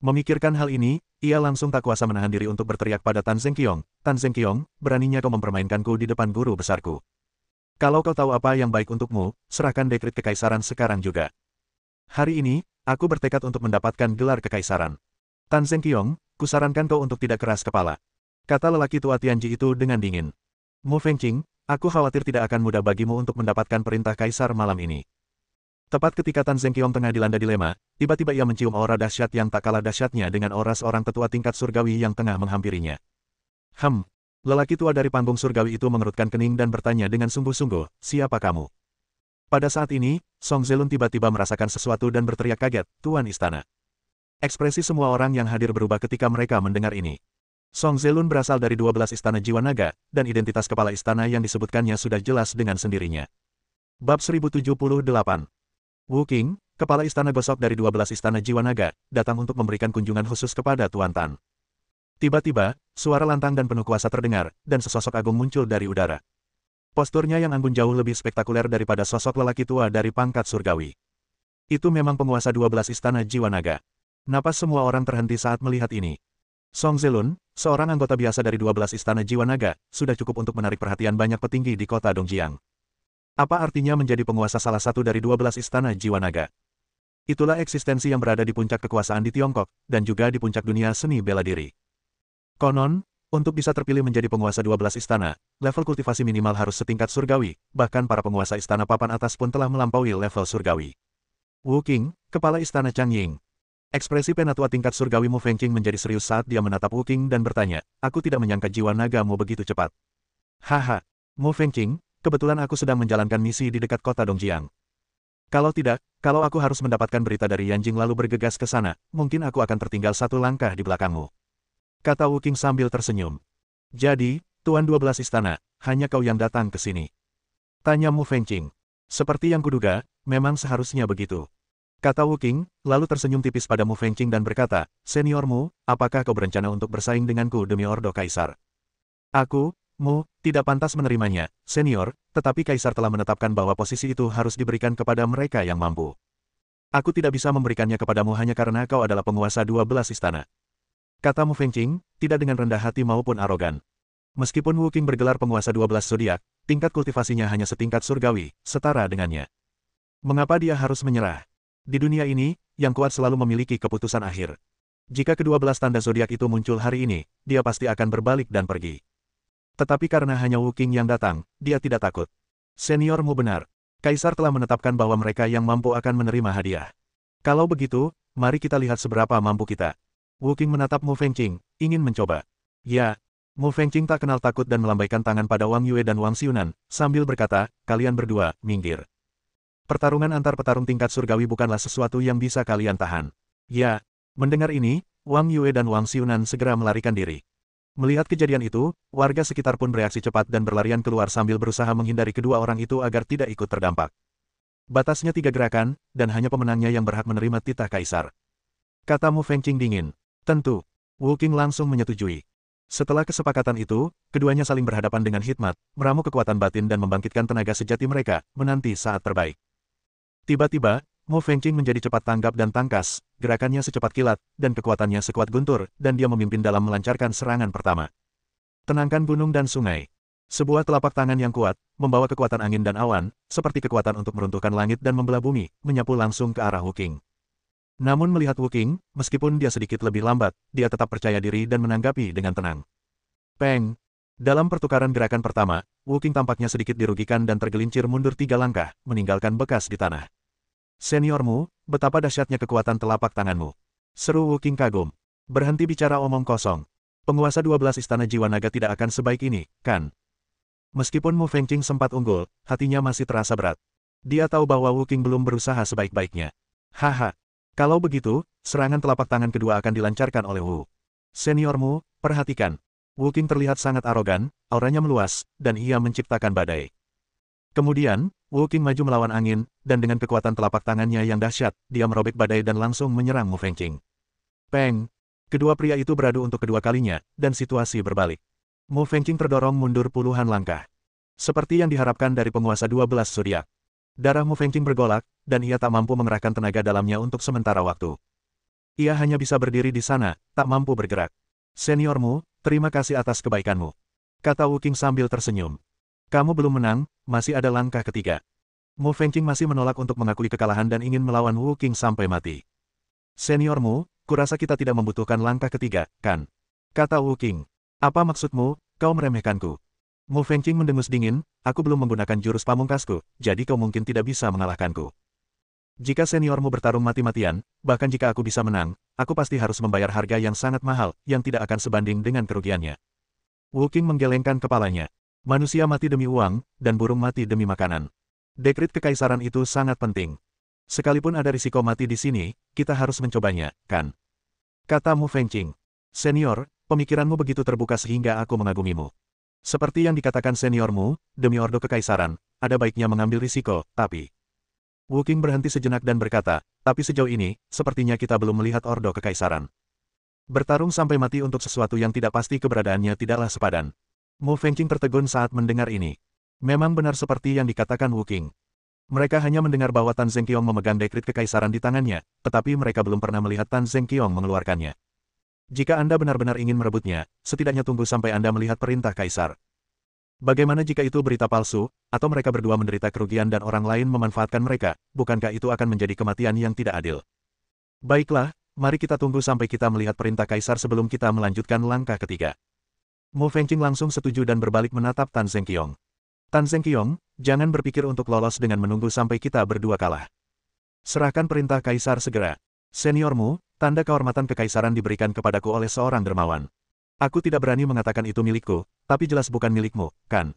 A: Memikirkan hal ini, ia langsung tak kuasa menahan diri untuk berteriak pada Tan Zengqiong, Tan Zengqiong, beraninya kau mempermainkanku di depan guru besarku. Kalau kau tahu apa yang baik untukmu, serahkan dekret kekaisaran sekarang juga. Hari ini, aku bertekad untuk mendapatkan gelar kekaisaran. Tan Zengqiong, kusarankan kau untuk tidak keras kepala. Kata lelaki tua Tianji itu dengan dingin. Mu Fengqing, aku khawatir tidak akan mudah bagimu untuk mendapatkan perintah kaisar malam ini. Tepat ketika Tan Zengqiong tengah dilanda dilema, tiba-tiba ia mencium aura dahsyat yang tak kalah dahsyatnya dengan aura seorang tetua tingkat surgawi yang tengah menghampirinya. Lelaki tua dari panggung surgawi itu mengerutkan kening dan bertanya dengan sungguh-sungguh, siapa kamu? Pada saat ini, Song Zelun tiba-tiba merasakan sesuatu dan berteriak kaget, Tuan Istana. Ekspresi semua orang yang hadir berubah ketika mereka mendengar ini. Song Zelun berasal dari 12 istana jiwa naga, dan identitas kepala istana yang disebutkannya sudah jelas dengan sendirinya. Bab 1078. Wu Qing, kepala istana gosok dari 12 istana jiwa naga, datang untuk memberikan kunjungan khusus kepada Tuan Tan. Tiba-tiba, suara lantang dan penuh kuasa terdengar, dan sesosok agung muncul dari udara. Posturnya yang anggun jauh lebih spektakuler daripada sosok lelaki tua dari pangkat surgawi. Itu memang penguasa 12 istana jiwa naga. Napas semua orang terhenti saat melihat ini. Song Zelun, seorang anggota biasa dari 12 istana jiwa naga, sudah cukup untuk menarik perhatian banyak petinggi di kota Dongjiang. Apa artinya menjadi penguasa salah satu dari 12 istana jiwa naga? Itulah eksistensi yang berada di puncak kekuasaan di Tiongkok, dan juga di puncak dunia seni bela diri. Konon, untuk bisa terpilih menjadi penguasa 12 istana, level kultivasi minimal harus setingkat surgawi, bahkan para penguasa istana papan atas pun telah melampaui level surgawi. Wu Qing, kepala istana Changying. Ekspresi penatua tingkat surgawi Mu Fengqing menjadi serius saat dia menatap Wu Qing dan bertanya, aku tidak menyangka jiwa nagamu begitu cepat. Haha, Mu Fengqing, kebetulan aku sedang menjalankan misi di dekat kota Dongjiang. Kalau tidak, kalau aku harus mendapatkan berita dari Yanjing lalu bergegas ke sana, mungkin aku akan tertinggal satu langkah di belakangmu. Kata Wu Qing sambil tersenyum. Jadi, Tuan 12 istana, hanya kau yang datang ke sini. Tanya Mu Fengqing. Seperti yang kuduga, memang seharusnya begitu. Kata Wu Qing, lalu tersenyum tipis pada Mu Fengqing dan berkata, seniormu, apakah kau berencana untuk bersaing denganku demi Ordo Kaisar? Aku, Mu, tidak pantas menerimanya, senior, tetapi Kaisar telah menetapkan bahwa posisi itu harus diberikan kepada mereka yang mampu. Aku tidak bisa memberikannya kepadamu hanya karena kau adalah penguasa 12 istana. Kata Mu Fengqing, tidak dengan rendah hati maupun arogan. Meskipun Wu Qing bergelar penguasa 12 zodiak, tingkat kultivasinya hanya setingkat surgawi, setara dengannya. Mengapa dia harus menyerah? Di dunia ini, yang kuat selalu memiliki keputusan akhir. Jika ke-12 tanda zodiak itu muncul hari ini, dia pasti akan berbalik dan pergi. Tetapi karena hanya Wu Qing yang datang, dia tidak takut. Seniormu benar. Kaisar telah menetapkan bahwa mereka yang mampu akan menerima hadiah. Kalau begitu, mari kita lihat seberapa mampu kita. Wu Qing menatap Mu Fengqing, ingin mencoba. Ya. Mu Fengqing tak kenal takut dan melambaikan tangan pada Wang Yue dan Wang Xiunan, sambil berkata, kalian berdua, minggir. Pertarungan antar petarung tingkat surgawi bukanlah sesuatu yang bisa kalian tahan. Ya, mendengar ini, Wang Yue dan Wang Xiunan segera melarikan diri. Melihat kejadian itu, warga sekitar pun bereaksi cepat dan berlarian keluar sambil berusaha menghindari kedua orang itu agar tidak ikut terdampak. Batasnya 3 gerakan, dan hanya pemenangnya yang berhak menerima titah kaisar. Kata Mu Fengqing dingin. Tentu. Wu Qing langsung menyetujui. Setelah kesepakatan itu, keduanya saling berhadapan dengan hikmat, meramu kekuatan batin dan membangkitkan tenaga sejati mereka, menanti saat terbaik. Tiba-tiba, Mu Fengqing menjadi cepat tanggap dan tangkas, gerakannya secepat kilat, dan kekuatannya sekuat guntur, dan dia memimpin dalam melancarkan serangan pertama. Tenangkan gunung dan sungai. Sebuah telapak tangan yang kuat, membawa kekuatan angin dan awan, seperti kekuatan untuk meruntuhkan langit dan membelah bumi, menyapu langsung ke arah Wu Qing. Namun melihat Wu Qing, meskipun dia sedikit lebih lambat, dia tetap percaya diri dan menanggapi dengan tenang. Peng! Dalam pertukaran gerakan pertama, Wu Qing tampaknya sedikit dirugikan dan tergelincir mundur 3 langkah, meninggalkan bekas di tanah. Seniormu, betapa dahsyatnya kekuatan telapak tanganmu. Seru Wu Qing kagum. Berhenti bicara omong kosong. Penguasa 12 istana jiwa naga tidak akan sebaik ini, kan? Meskipun Mu Fengqing sempat unggul, hatinya masih terasa berat. Dia tahu bahwa Wu Qing belum berusaha sebaik-baiknya. Haha. Kalau begitu, serangan telapak tangan kedua akan dilancarkan oleh Wu. Seniormu, perhatikan. Wu Qing terlihat sangat arogan, auranya meluas, dan ia menciptakan badai. Kemudian, Wu Qing maju melawan angin, dan dengan kekuatan telapak tangannya yang dahsyat, dia merobek badai dan langsung menyerang Mu Fengqing. Peng! Kedua pria itu beradu untuk kedua kalinya, dan situasi berbalik. Mu Fengqing terdorong mundur puluhan langkah. Seperti yang diharapkan dari penguasa 12 zodiak. Darah Mu Fengqing bergolak, dan ia tak mampu mengerahkan tenaga dalamnya untuk sementara waktu. Ia hanya bisa berdiri di sana, tak mampu bergerak. Seniormu, terima kasih atas kebaikanmu. Kata Wu Qing sambil tersenyum. Kamu belum menang, masih ada langkah ketiga. Mu Fengqing masih menolak untuk mengakui kekalahan dan ingin melawan Wu Qing sampai mati. Seniormu, kurasa kita tidak membutuhkan langkah ketiga, kan? Kata Wu Qing. Apa maksudmu, kau meremehkanku? Mu Fengqing mendengus dingin, aku belum menggunakan jurus pamungkasku, jadi kau mungkin tidak bisa mengalahkanku. Jika seniormu bertarung mati-matian, bahkan jika aku bisa menang, aku pasti harus membayar harga yang sangat mahal, yang tidak akan sebanding dengan kerugiannya. Wu Qing menggelengkan kepalanya. Manusia mati demi uang, dan burung mati demi makanan. Dekrit kekaisaran itu sangat penting. Sekalipun ada risiko mati di sini, kita harus mencobanya, kan? Kata Mu Fengqing. Senior, pemikiranmu begitu terbuka sehingga aku mengagumimu. Seperti yang dikatakan seniormu, demi Ordo Kekaisaran, ada baiknya mengambil risiko, tapi... Wu Qing berhenti sejenak dan berkata, tapi sejauh ini, sepertinya kita belum melihat Ordo Kekaisaran. Bertarung sampai mati untuk sesuatu yang tidak pasti keberadaannya tidaklah sepadan. Mu Fengqing tertegun saat mendengar ini. Memang benar seperti yang dikatakan Wu Qing. Mereka hanya mendengar bahwa Tan Zengqiong memegang dekrit kekaisaran di tangannya, tetapi mereka belum pernah melihat Tan Zengqiong mengeluarkannya. Jika Anda benar-benar ingin merebutnya, setidaknya tunggu sampai Anda melihat perintah kaisar. Bagaimana jika itu berita palsu, atau mereka berdua menderita kerugian dan orang lain memanfaatkan mereka, bukankah itu akan menjadi kematian yang tidak adil? Baiklah, mari kita tunggu sampai kita melihat perintah kaisar sebelum kita melanjutkan langkah ketiga. Mu Fengqing langsung setuju dan berbalik menatap Tan Zengqiong. Tan Zengqiong, jangan berpikir untuk lolos dengan menunggu sampai kita berdua kalah. Serahkan perintah kaisar segera. Seniormu, tanda kehormatan kekaisaran diberikan kepadaku oleh seorang dermawan. Aku tidak berani mengatakan itu milikku, tapi jelas bukan milikmu, kan?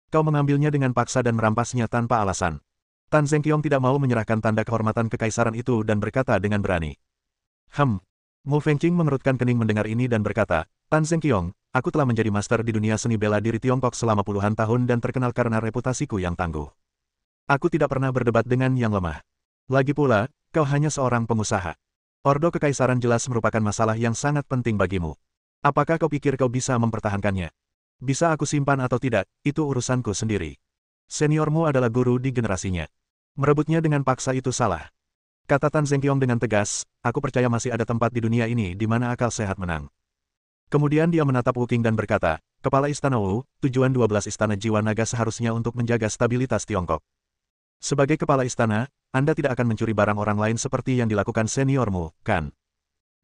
A: Kau mengambilnya dengan paksa dan merampasnya tanpa alasan. Tan Zengqiong tidak mau menyerahkan tanda kehormatan kekaisaran itu dan berkata dengan berani. Mu Fengqing mengerutkan kening mendengar ini dan berkata, Tan Zengqiong, aku telah menjadi master di dunia seni bela diri Tiongkok selama puluhan tahun dan terkenal karena reputasiku yang tangguh. Aku tidak pernah berdebat dengan yang lemah. Lagi pula, kau hanya seorang pengusaha. Ordo Kekaisaran jelas merupakan masalah yang sangat penting bagimu. Apakah kau pikir kau bisa mempertahankannya? Bisa aku simpan atau tidak, itu urusanku sendiri. Seniormu adalah guru di generasinya. Merebutnya dengan paksa itu salah. Kata Tan Zengqiong dengan tegas, aku percaya masih ada tempat di dunia ini di mana akal sehat menang. Kemudian dia menatap Wu Qing dan berkata, Kepala Istana Wu, tujuan 12 Istana Jiwa Naga seharusnya untuk menjaga stabilitas Tiongkok. Sebagai kepala istana, Anda tidak akan mencuri barang orang lain seperti yang dilakukan seniormu, kan?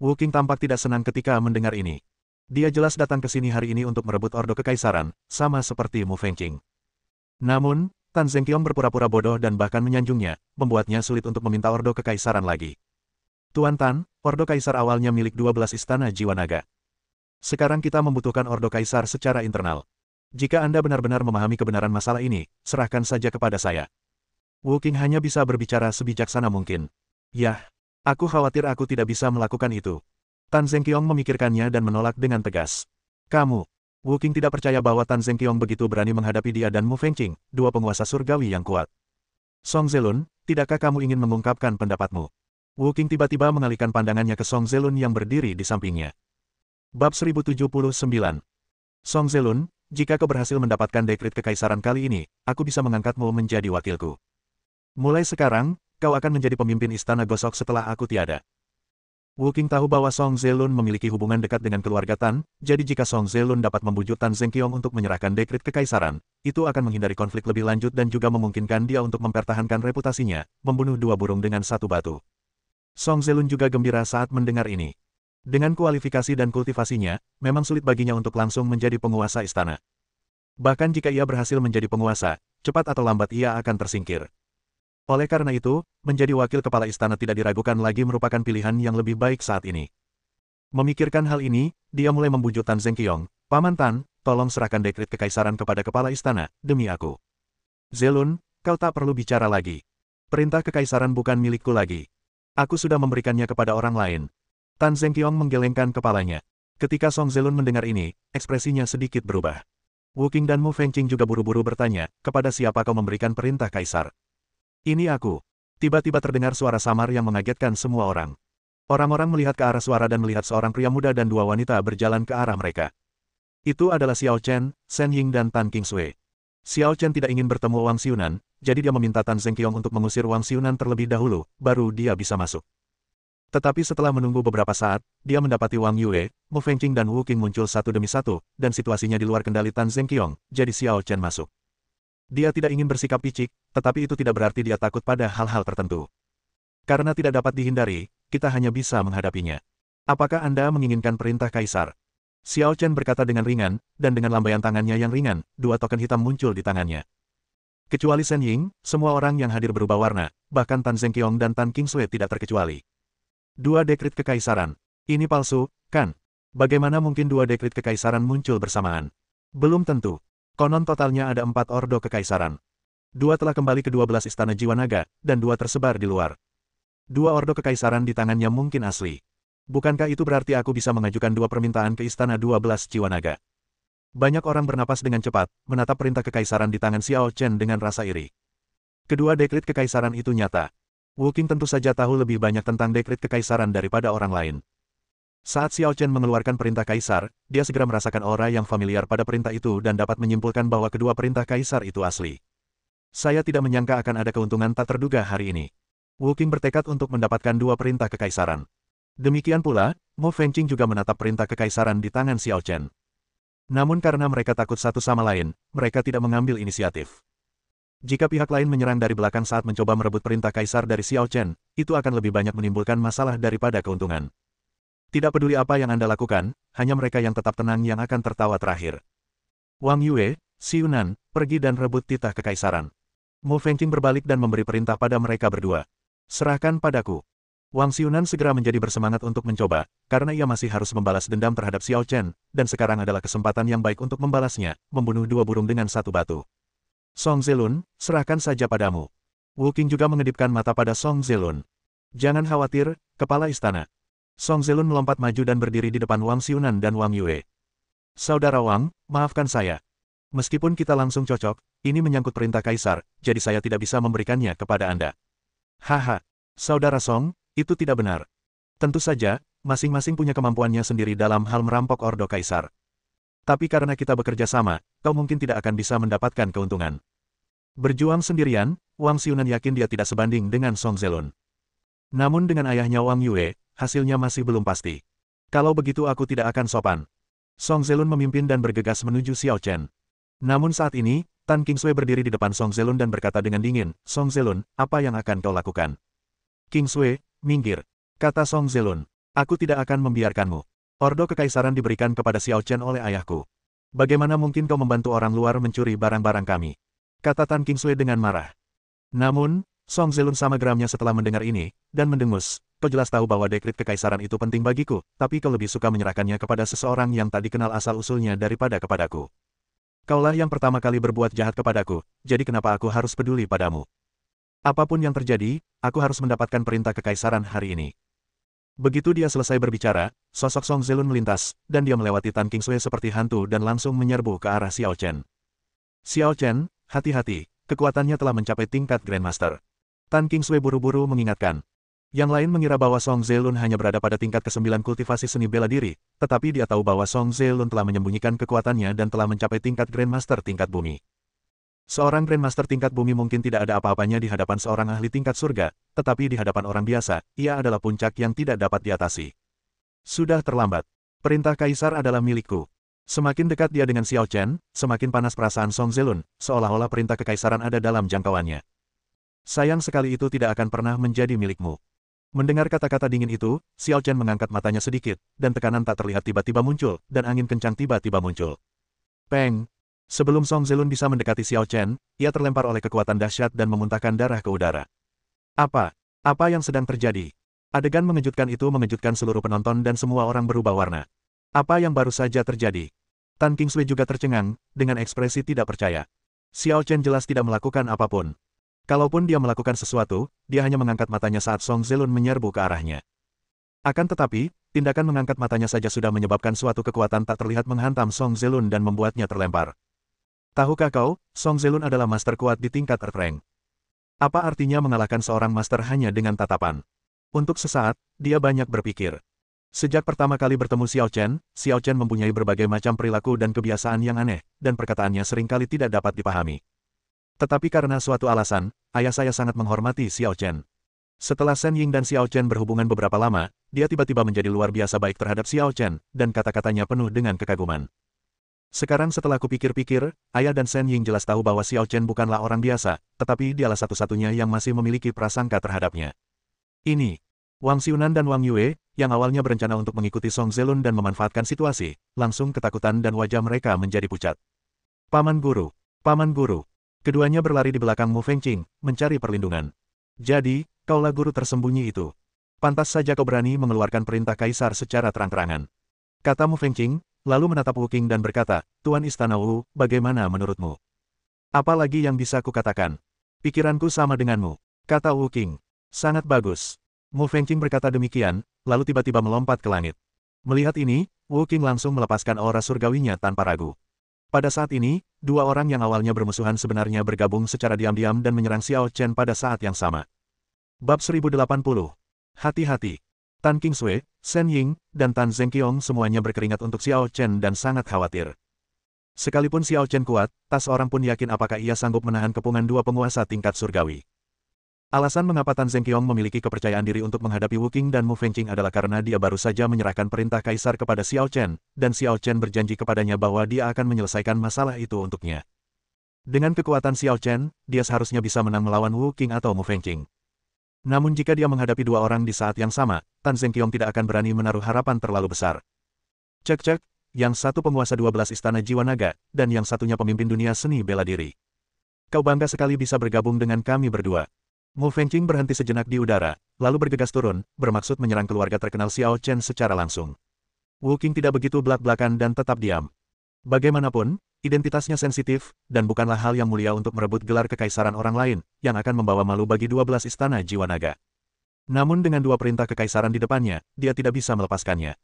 A: Wu Qing tampak tidak senang ketika mendengar ini. Dia jelas datang ke sini hari ini untuk merebut Ordo Kekaisaran, sama seperti Mu Fengqing. Namun, Tan Zengqiong berpura-pura bodoh dan bahkan menyanjungnya, membuatnya sulit untuk meminta Ordo Kekaisaran lagi. Tuan Tan, Ordo Kaisar awalnya milik 12 Istana Jiwa Naga. Sekarang kita membutuhkan Ordo Kaisar secara internal. Jika Anda benar-benar memahami kebenaran masalah ini, serahkan saja kepada saya. Wu Qing hanya bisa berbicara sebijaksana mungkin. Yah, aku khawatir aku tidak bisa melakukan itu. Tan Zengqiong memikirkannya dan menolak dengan tegas. Kamu. Wu Qing tidak percaya bahwa Tan Zengqiong begitu berani menghadapi dia dan Mu Fengqing, dua penguasa surgawi yang kuat. Song Zelun, tidakkah kamu ingin mengungkapkan pendapatmu? Wu Qing tiba-tiba mengalihkan pandangannya ke Song Zelun yang berdiri di sampingnya. Bab 1079. Song Zelun, jika kau berhasil mendapatkan dekrit kekaisaran kali ini, aku bisa mengangkatmu menjadi wakilku. Mulai sekarang, kau akan menjadi pemimpin istana gosok setelah aku tiada. Wu Qing tahu bahwa Song Zelun memiliki hubungan dekat dengan keluarga Tan, jadi jika Song Zelun dapat membujuk Tan Zengqiong untuk menyerahkan dekrit kekaisaran, itu akan menghindari konflik lebih lanjut dan juga memungkinkan dia untuk mempertahankan reputasinya, membunuh dua burung dengan satu batu. Song Zelun juga gembira saat mendengar ini. Dengan kualifikasi dan kultivasinya, memang sulit baginya untuk langsung menjadi penguasa istana. Bahkan jika ia berhasil menjadi penguasa, cepat atau lambat ia akan tersingkir. Oleh karena itu, menjadi wakil kepala istana tidak diragukan lagi merupakan pilihan yang lebih baik saat ini. Memikirkan hal ini, dia mulai membujuk Tan Zengqiong, Paman Tan, tolong serahkan dekrit kekaisaran kepada kepala istana, demi aku. Zelun, kau tak perlu bicara lagi. Perintah kekaisaran bukan milikku lagi. Aku sudah memberikannya kepada orang lain. Tan Zengqiong menggelengkan kepalanya. Ketika Song Zelun mendengar ini, ekspresinya sedikit berubah. Wu Qing dan Mu Fengqing juga buru-buru bertanya, kepada siapa kau memberikan perintah kaisar? Ini aku. Tiba-tiba terdengar suara samar yang mengagetkan semua orang. Orang-orang melihat ke arah suara dan melihat seorang pria muda dan dua wanita berjalan ke arah mereka. Itu adalah Xiao Chen, Shen Ying dan Tan Qingsui. Xiao Chen tidak ingin bertemu Wang Xiunan, jadi dia meminta Tan Zengqiong untuk mengusir Wang Xiunan terlebih dahulu, baru dia bisa masuk. Tetapi setelah menunggu beberapa saat, dia mendapati Wang Yue, Mu Fengqing dan Wu Qing muncul satu demi satu, dan situasinya di luar kendali Tan Zengqiong, jadi Xiao Chen masuk. Dia tidak ingin bersikap picik, tetapi itu tidak berarti dia takut pada hal-hal tertentu. Karena tidak dapat dihindari, kita hanya bisa menghadapinya. Apakah Anda menginginkan perintah kaisar? Xiao Chen berkata dengan ringan, dan dengan lambaian tangannya yang ringan, dua token hitam muncul di tangannya. Kecuali Shen Ying, semua orang yang hadir berubah warna, bahkan Tan Zengqiong dan Tan Qingsui tidak terkecuali. Dua dekrit kekaisaran. Ini palsu, kan? Bagaimana mungkin dua dekrit kekaisaran muncul bersamaan? Belum tentu. Konon totalnya ada 4 ordo kekaisaran. 2 telah kembali ke 12 istana jiwa naga, dan 2 tersebar di luar. 2 ordo kekaisaran di tangannya mungkin asli. Bukankah itu berarti aku bisa mengajukan 2 permintaan ke istana 12 jiwa naga? Banyak orang bernapas dengan cepat, menatap perintah kekaisaran di tangan Xiao Chen dengan rasa iri. Kedua dekrit kekaisaran itu nyata. Wu Qing tentu saja tahu lebih banyak tentang dekrit kekaisaran daripada orang lain. Saat Xiao Chen mengeluarkan perintah kaisar, dia segera merasakan aura yang familiar pada perintah itu dan dapat menyimpulkan bahwa kedua perintah kaisar itu asli. Saya tidak menyangka akan ada keuntungan tak terduga hari ini. Wu Qing bertekad untuk mendapatkan 2 perintah kekaisaran. Demikian pula, Mo Fengqing juga menatap perintah kekaisaran di tangan Xiao Chen. Namun karena mereka takut satu sama lain, mereka tidak mengambil inisiatif. Jika pihak lain menyerang dari belakang saat mencoba merebut perintah kaisar dari Xiao Chen, itu akan lebih banyak menimbulkan masalah daripada keuntungan. Tidak peduli apa yang Anda lakukan, hanya mereka yang tetap tenang yang akan tertawa terakhir. Wang Yue, Xi Yunan, pergi dan rebut titah kekaisaran. Mo Fengqing berbalik dan memberi perintah pada mereka berdua. Serahkan padaku. Wang Xiunan segera menjadi bersemangat untuk mencoba, karena ia masih harus membalas dendam terhadap Xiao Chen, dan sekarang adalah kesempatan yang baik untuk membalasnya, membunuh 2 burung dengan 1 batu. Song Zelun, serahkan saja padamu. Wu Qing juga mengedipkan mata pada Song Zelun. Jangan khawatir, kepala istana. Song Zelun melompat maju dan berdiri di depan Wang Xiunan dan Wang Yue. Saudara Wang, maafkan saya. Meskipun kita langsung cocok, ini menyangkut perintah kaisar, jadi saya tidak bisa memberikannya kepada Anda. Haha, Saudara Song, itu tidak benar. Tentu saja, masing-masing punya kemampuannya sendiri dalam hal merampok ordo kaisar. Tapi karena kita bekerja sama, kau mungkin tidak akan bisa mendapatkan keuntungan. Berjuang sendirian, Wang Xiunan yakin dia tidak sebanding dengan Song Zelun. Namun dengan ayahnya Wang Yue, hasilnya masih belum pasti. Kalau begitu aku tidak akan sopan. Song Zelun memimpin dan bergegas menuju Xiao Chen. Namun saat ini, Tan Kingsui berdiri di depan Song Zelun dan berkata dengan dingin, Song Zelun, apa yang akan kau lakukan? Kingsui, minggir. Kata Song Zelun. Aku tidak akan membiarkanmu. Ordo kekaisaran diberikan kepada Xiao Chen oleh ayahku. Bagaimana mungkin kau membantu orang luar mencuri barang-barang kami? Kata Tan Kingsui dengan marah. Namun, Song Zelun sama geramnya setelah mendengar ini, dan mendengus. Kau jelas tahu bahwa dekrit kekaisaran itu penting bagiku, tapi kau lebih suka menyerahkannya kepada seseorang yang tak dikenal asal-usulnya daripada kepadaku. Kaulah yang pertama kali berbuat jahat kepadaku, jadi kenapa aku harus peduli padamu? Apapun yang terjadi, aku harus mendapatkan perintah kekaisaran hari ini. Begitu dia selesai berbicara, sosok Song Zelun melintas, dan dia melewati Tan Kingsui seperti hantu dan langsung menyerbu ke arah Xiao Chen. Xiao Chen, hati-hati, kekuatannya telah mencapai tingkat Grandmaster. Tan Kingsui buru-buru mengingatkan. Yang lain mengira bahwa Song Zelun hanya berada pada tingkat ke-9 kultivasi seni bela diri, tetapi dia tahu bahwa Song Zelun telah menyembunyikan kekuatannya dan telah mencapai tingkat Grandmaster tingkat bumi. Seorang Grandmaster tingkat bumi mungkin tidak ada apa-apanya di hadapan seorang ahli tingkat surga, tetapi di hadapan orang biasa, ia adalah puncak yang tidak dapat diatasi. Sudah terlambat. Perintah kaisar adalah milikku. Semakin dekat dia dengan Xiao Chen, semakin panas perasaan Song Zelun, seolah-olah perintah kekaisaran ada dalam jangkauannya. Sayang sekali itu tidak akan pernah menjadi milikmu. Mendengar kata-kata dingin itu, Xiao Chen mengangkat matanya sedikit, dan tekanan tak terlihat tiba-tiba muncul, dan angin kencang tiba-tiba muncul. Peng! Sebelum Song Zelun bisa mendekati Xiao Chen, ia terlempar oleh kekuatan dahsyat dan memuntahkan darah ke udara. Apa? Apa yang sedang terjadi? Adegan mengejutkan itu mengejutkan seluruh penonton dan semua orang berubah warna. Apa yang baru saja terjadi? Tan Kingsui juga tercengang, dengan ekspresi tidak percaya. Xiao Chen jelas tidak melakukan apapun. Kalaupun dia melakukan sesuatu, dia hanya mengangkat matanya saat Song Zelun menyerbu ke arahnya. Akan tetapi, tindakan mengangkat matanya saja sudah menyebabkan suatu kekuatan tak terlihat menghantam Song Zelun dan membuatnya terlempar. Tahukah kau, Song Zelun adalah master kuat di tingkat Earth Rank. Apa artinya mengalahkan seorang master hanya dengan tatapan? Untuk sesaat, dia banyak berpikir. Sejak pertama kali bertemu Xiao Chen mempunyai berbagai macam perilaku dan kebiasaan yang aneh, dan perkataannya seringkali tidak dapat dipahami. Tetapi karena suatu alasan, ayah saya sangat menghormati Xiao Chen. Setelah Shen Ying dan Xiao Chen berhubungan beberapa lama, dia tiba-tiba menjadi luar biasa baik terhadap Xiao Chen, dan kata-katanya penuh dengan kekaguman. Sekarang setelah kupikir-pikir, ayah dan Shen Ying jelas tahu bahwa Xiao Chen bukanlah orang biasa, tetapi dialah satu-satunya yang masih memiliki prasangka terhadapnya. Ini, Wang Xiunan dan Wang Yue, yang awalnya berencana untuk mengikuti Song Zelun dan memanfaatkan situasi, langsung ketakutan dan wajah mereka menjadi pucat. Paman Guru, Paman Guru. Keduanya berlari di belakang Mu Fengqing, mencari perlindungan. Jadi, kaulah guru tersembunyi itu. Pantas saja kau berani mengeluarkan perintah kaisar secara terang-terangan. kata Mu Fengqing, lalu menatap Wu Qing dan berkata, Tuan Istana Wu, bagaimana menurutmu? Apa lagi yang bisa kukatakan? Pikiranku sama denganmu, kata Wu Qing. Sangat bagus. Mu Fengqing berkata demikian, lalu tiba-tiba melompat ke langit. Melihat ini, Wu Qing langsung melepaskan aura surgawinya tanpa ragu. Pada saat ini, dua orang yang awalnya bermusuhan sebenarnya bergabung secara diam-diam dan menyerang Xiao Chen pada saat yang sama. Bab 1080. Hati-hati. Tan Qingsui, Shen Ying, dan Tan Zengqiong semuanya berkeringat untuk Xiao Chen dan sangat khawatir. Sekalipun Xiao Chen kuat, tak seorang pun yakin apakah ia sanggup menahan kepungan dua penguasa tingkat surgawi. Alasan mengapa Tan Zengqiong memiliki kepercayaan diri untuk menghadapi Wu Qing dan Mu Fengqing adalah karena dia baru saja menyerahkan perintah kaisar kepada Xiao Chen, dan Xiao Chen berjanji kepadanya bahwa dia akan menyelesaikan masalah itu untuknya. Dengan kekuatan Xiao Chen, dia seharusnya bisa menang melawan Wu Qing atau Mu Fengqing. Namun jika dia menghadapi dua orang di saat yang sama, Tan Zengqiong tidak akan berani menaruh harapan terlalu besar. Cek-cek, yang satu penguasa 12 istana jiwa naga, dan yang satunya pemimpin dunia seni bela diri. Kau bangga sekali bisa bergabung dengan kami berdua. Mu Fengqing berhenti sejenak di udara, lalu bergegas turun, bermaksud menyerang keluarga terkenal Xiao Chen secara langsung. Wu Qing tidak begitu belak-belakan dan tetap diam. Bagaimanapun, identitasnya sensitif, dan bukanlah hal yang mulia untuk merebut gelar kekaisaran orang lain, yang akan membawa malu bagi 12 istana jiwa naga. Namun dengan dua perintah kekaisaran di depannya, dia tidak bisa melepaskannya.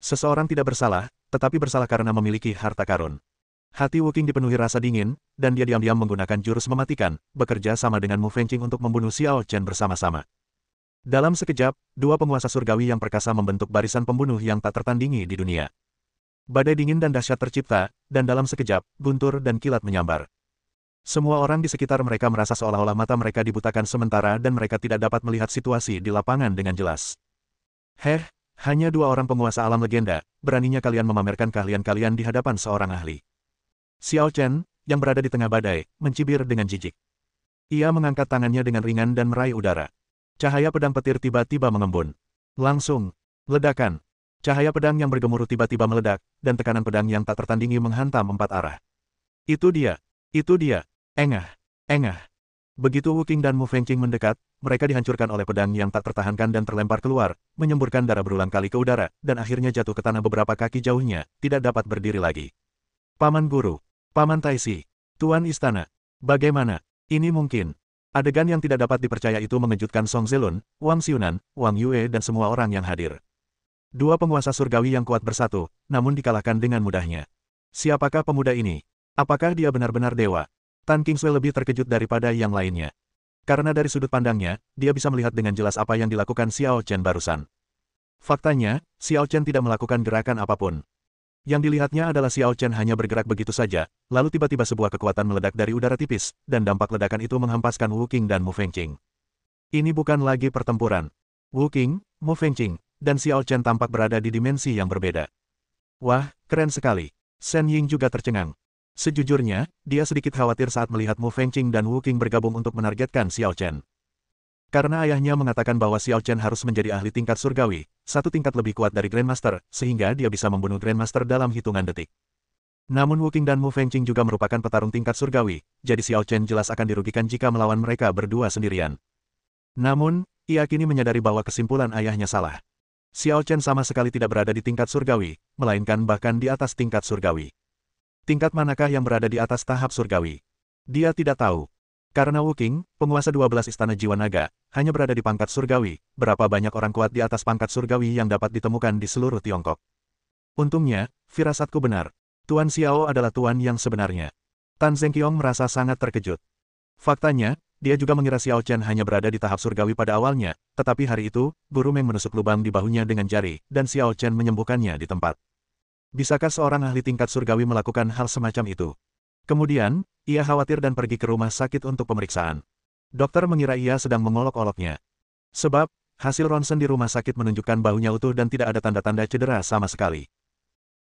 A: Seseorang tidak bersalah, tetapi bersalah karena memiliki harta karun. Hati Wu Qing dipenuhi rasa dingin, dan dia diam-diam menggunakan jurus mematikan, bekerja sama dengan Mu Fengqing untuk membunuh Xiao Chen bersama-sama. Dalam sekejap, dua penguasa surgawi yang perkasa membentuk barisan pembunuh yang tak tertandingi di dunia. Badai dingin dan dahsyat tercipta, dan dalam sekejap, guntur dan kilat menyambar. Semua orang di sekitar mereka merasa seolah-olah mata mereka dibutakan sementara dan mereka tidak dapat melihat situasi di lapangan dengan jelas. Hanya dua orang penguasa alam legenda, beraninya kalian memamerkan keahlian kalian di hadapan seorang ahli. Xiao Chen, yang berada di tengah badai, mencibir dengan jijik. Ia mengangkat tangannya dengan ringan dan meraih udara. Cahaya pedang petir tiba-tiba mengembun. Langsung, ledakan. Cahaya pedang yang bergemuruh tiba-tiba meledak, dan tekanan pedang yang tak tertandingi menghantam empat arah. Itu dia, engah. Begitu Wu Qing dan Mu Fengqing mendekat, mereka dihancurkan oleh pedang yang tak tertahankan dan terlempar keluar, menyemburkan darah berulang kali ke udara, dan akhirnya jatuh ke tanah beberapa kaki jauhnya, tidak dapat berdiri lagi. Paman Guru. Paman Taixi, Tuan Istana, bagaimana? Ini mungkin. Adegan yang tidak dapat dipercaya itu mengejutkan Song Zelun, Wang Xiunan, Wang Yue dan semua orang yang hadir. Dua penguasa surgawi yang kuat bersatu, namun dikalahkan dengan mudahnya. Siapakah pemuda ini? Apakah dia benar-benar dewa? Tan Qingsui lebih terkejut daripada yang lainnya. Karena dari sudut pandangnya, dia bisa melihat dengan jelas apa yang dilakukan Xiao Chen barusan. Faktanya, Xiao Chen tidak melakukan gerakan apapun. Yang dilihatnya adalah Xiao Chen hanya bergerak begitu saja, lalu tiba-tiba sebuah kekuatan meledak dari udara tipis, dan dampak ledakan itu menghempaskan Wu Qing dan Mu Fengqing. Ini bukan lagi pertempuran. Wu Qing, Mu Fengqing, dan Xiao Chen tampak berada di dimensi yang berbeda. Wah, keren sekali. Shen Ying juga tercengang. Sejujurnya, dia sedikit khawatir saat melihat Mu Fengqing dan Wu Qing bergabung untuk menargetkan Xiao Chen. Karena ayahnya mengatakan bahwa Xiao Chen harus menjadi ahli tingkat surgawi, satu tingkat lebih kuat dari Grandmaster, sehingga dia bisa membunuh Grandmaster dalam hitungan detik. Namun Wu Qing dan Mu Fengqing juga merupakan petarung tingkat surgawi, jadi Xiao Chen jelas akan dirugikan jika melawan mereka berdua sendirian. Namun, ia kini menyadari bahwa kesimpulan ayahnya salah. Xiao Chen sama sekali tidak berada di tingkat surgawi, melainkan bahkan di atas tingkat surgawi. Tingkat manakah yang berada di atas tahap surgawi? Dia tidak tahu. Karena Wu Qing, penguasa 12 istana jiwa naga, hanya berada di pangkat surgawi, berapa banyak orang kuat di atas pangkat surgawi yang dapat ditemukan di seluruh Tiongkok. Untungnya, firasatku benar. Tuan Xiao adalah tuan yang sebenarnya. Tan Zengqiong merasa sangat terkejut. Faktanya, dia juga mengira Xiao Chen hanya berada di tahap surgawi pada awalnya, tetapi hari itu, Guru Meng menusuk lubang di bahunya dengan jari, dan Xiao Chen menyembuhkannya di tempat. Bisakah seorang ahli tingkat surgawi melakukan hal semacam itu? Kemudian, ia khawatir dan pergi ke rumah sakit untuk pemeriksaan. Dokter mengira ia sedang mengolok-oloknya. Sebab, hasil ronsen di rumah sakit menunjukkan bahunya utuh dan tidak ada tanda-tanda cedera sama sekali.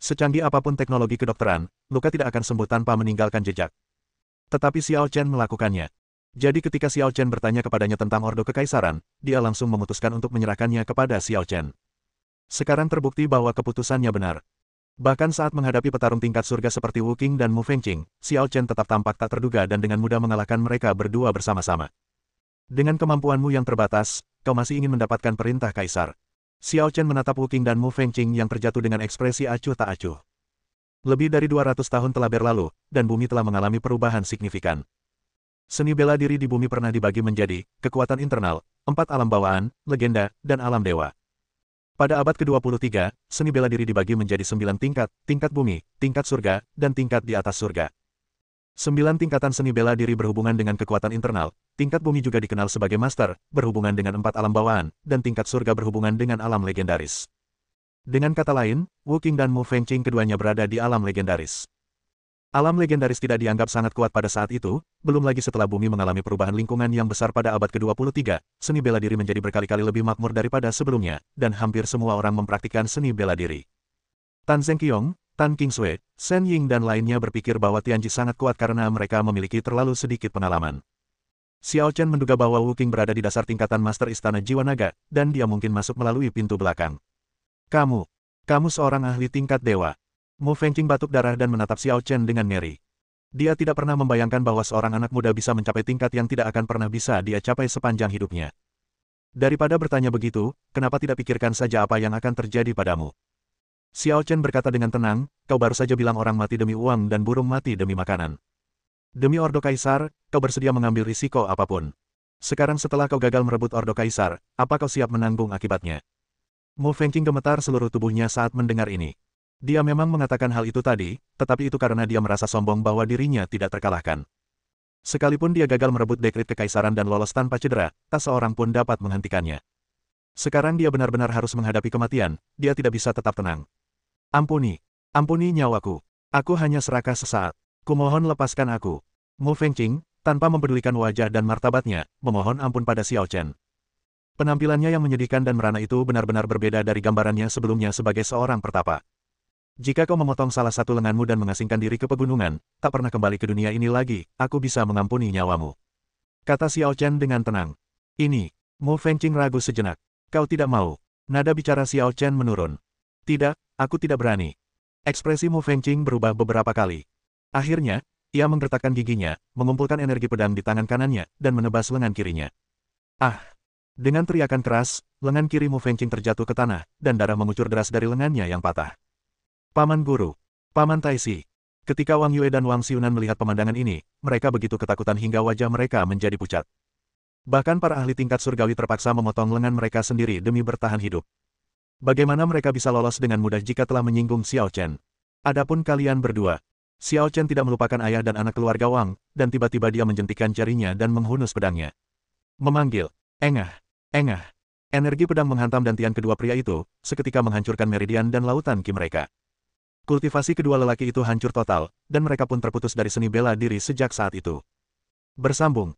A: Secanggih apapun teknologi kedokteran, luka tidak akan sembuh tanpa meninggalkan jejak. Tetapi Xiao Chen melakukannya. Jadi ketika Xiao Chen bertanya kepadanya tentang Ordo Kekaisaran, dia langsung memutuskan untuk menyerahkannya kepada Xiao Chen. Sekarang terbukti bahwa keputusannya benar. Bahkan saat menghadapi petarung tingkat surga seperti Wu Qing dan Mu Fengqing, Xiao Chen tetap tampak tak terduga dan dengan mudah mengalahkan mereka berdua bersama-sama. Dengan kemampuanmu yang terbatas, kau masih ingin mendapatkan perintah kaisar. Xiao Chen menatap Wu Qing dan Mu Fengqing yang terjatuh dengan ekspresi acuh tak acuh. Lebih dari 200 tahun telah berlalu, dan bumi telah mengalami perubahan signifikan. Seni bela diri di bumi pernah dibagi menjadi kekuatan internal, 4 alam bawaan, legenda, dan alam dewa. Pada abad ke-23, seni bela diri dibagi menjadi 9 tingkat, tingkat bumi, tingkat surga, dan tingkat di atas surga. 9 tingkatan seni bela diri berhubungan dengan kekuatan internal, tingkat bumi juga dikenal sebagai master, berhubungan dengan 4 alam bawaan, dan tingkat surga berhubungan dengan alam legendaris. Dengan kata lain, Wu Qing dan Mu Fengqing keduanya berada di alam legendaris. Alam legendaris tidak dianggap sangat kuat pada saat itu, belum lagi setelah bumi mengalami perubahan lingkungan yang besar pada abad ke-23, seni bela diri menjadi berkali-kali lebih makmur daripada sebelumnya, dan hampir semua orang mempraktikkan seni bela diri. Tan Zengqiong, Tan Qingsui, Shen Ying dan lainnya berpikir bahwa Tianji sangat kuat karena mereka memiliki terlalu sedikit pengalaman. Xiao Chen menduga bahwa Wu Qing berada di dasar tingkatan Master Istana Jiwa Naga, dan dia mungkin masuk melalui pintu belakang. Kamu seorang ahli tingkat dewa. Mu Fengqing batuk darah dan menatap Xiao Chen dengan ngeri. Dia tidak pernah membayangkan bahwa seorang anak muda bisa mencapai tingkat yang tidak akan pernah bisa dia capai sepanjang hidupnya. Daripada bertanya begitu, kenapa tidak pikirkan saja apa yang akan terjadi padamu? Xiao Chen berkata dengan tenang, kau baru saja bilang orang mati demi uang dan burung mati demi makanan. Demi Ordo Kaisar, kau bersedia mengambil risiko apapun. Sekarang setelah kau gagal merebut Ordo Kaisar, apa kau siap menanggung akibatnya? Mu Fengqing gemetar seluruh tubuhnya saat mendengar ini. Dia memang mengatakan hal itu tadi, tetapi itu karena dia merasa sombong bahwa dirinya tidak terkalahkan. Sekalipun dia gagal merebut dekret kekaisaran dan lolos tanpa cedera, tak seorang pun dapat menghentikannya. Sekarang dia benar-benar harus menghadapi kematian, dia tidak bisa tetap tenang. Ampuni nyawaku. Aku hanya serakah sesaat. Kumohon lepaskan aku. Mu Fengqing, tanpa mempedulikan wajah dan martabatnya, memohon ampun pada Xiao Chen. Penampilannya yang menyedihkan dan merana itu benar-benar berbeda dari gambarannya sebelumnya sebagai seorang pertapa. Jika kau memotong salah satu lenganmu dan mengasingkan diri ke pegunungan, tak pernah kembali ke dunia ini lagi, aku bisa mengampuni nyawamu. Kata Xiao Chen dengan tenang. Ini, Mu Fengqing ragu sejenak. Kau tidak mau. Nada bicara Xiao Chen menurun. Tidak, aku tidak berani. Ekspresi Mu Fengqing berubah beberapa kali. Akhirnya, ia menggertakkan giginya, mengumpulkan energi pedang di tangan kanannya, dan menebas lengan kirinya. Ah! Dengan teriakan keras, lengan kiri Mu Fengqing terjatuh ke tanah, dan darah mengucur deras dari lengannya yang patah. Paman Guru, Paman Taixi. Ketika Wang Yue dan Wang Xiunan melihat pemandangan ini, mereka begitu ketakutan hingga wajah mereka menjadi pucat. Bahkan para ahli tingkat surgawi terpaksa memotong lengan mereka sendiri demi bertahan hidup. Bagaimana mereka bisa lolos dengan mudah jika telah menyinggung Xiao Chen? Adapun kalian berdua, Xiao Chen tidak melupakan ayah dan anak keluarga Wang, dan tiba-tiba dia menjentikkan jarinya dan menghunus pedangnya. Memanggil, engah. Energi pedang menghantam dantian kedua pria itu, seketika menghancurkan meridian dan lautan ki mereka. Kultivasi kedua lelaki itu hancur total, dan mereka pun terputus dari seni bela diri sejak saat itu. Bersambung,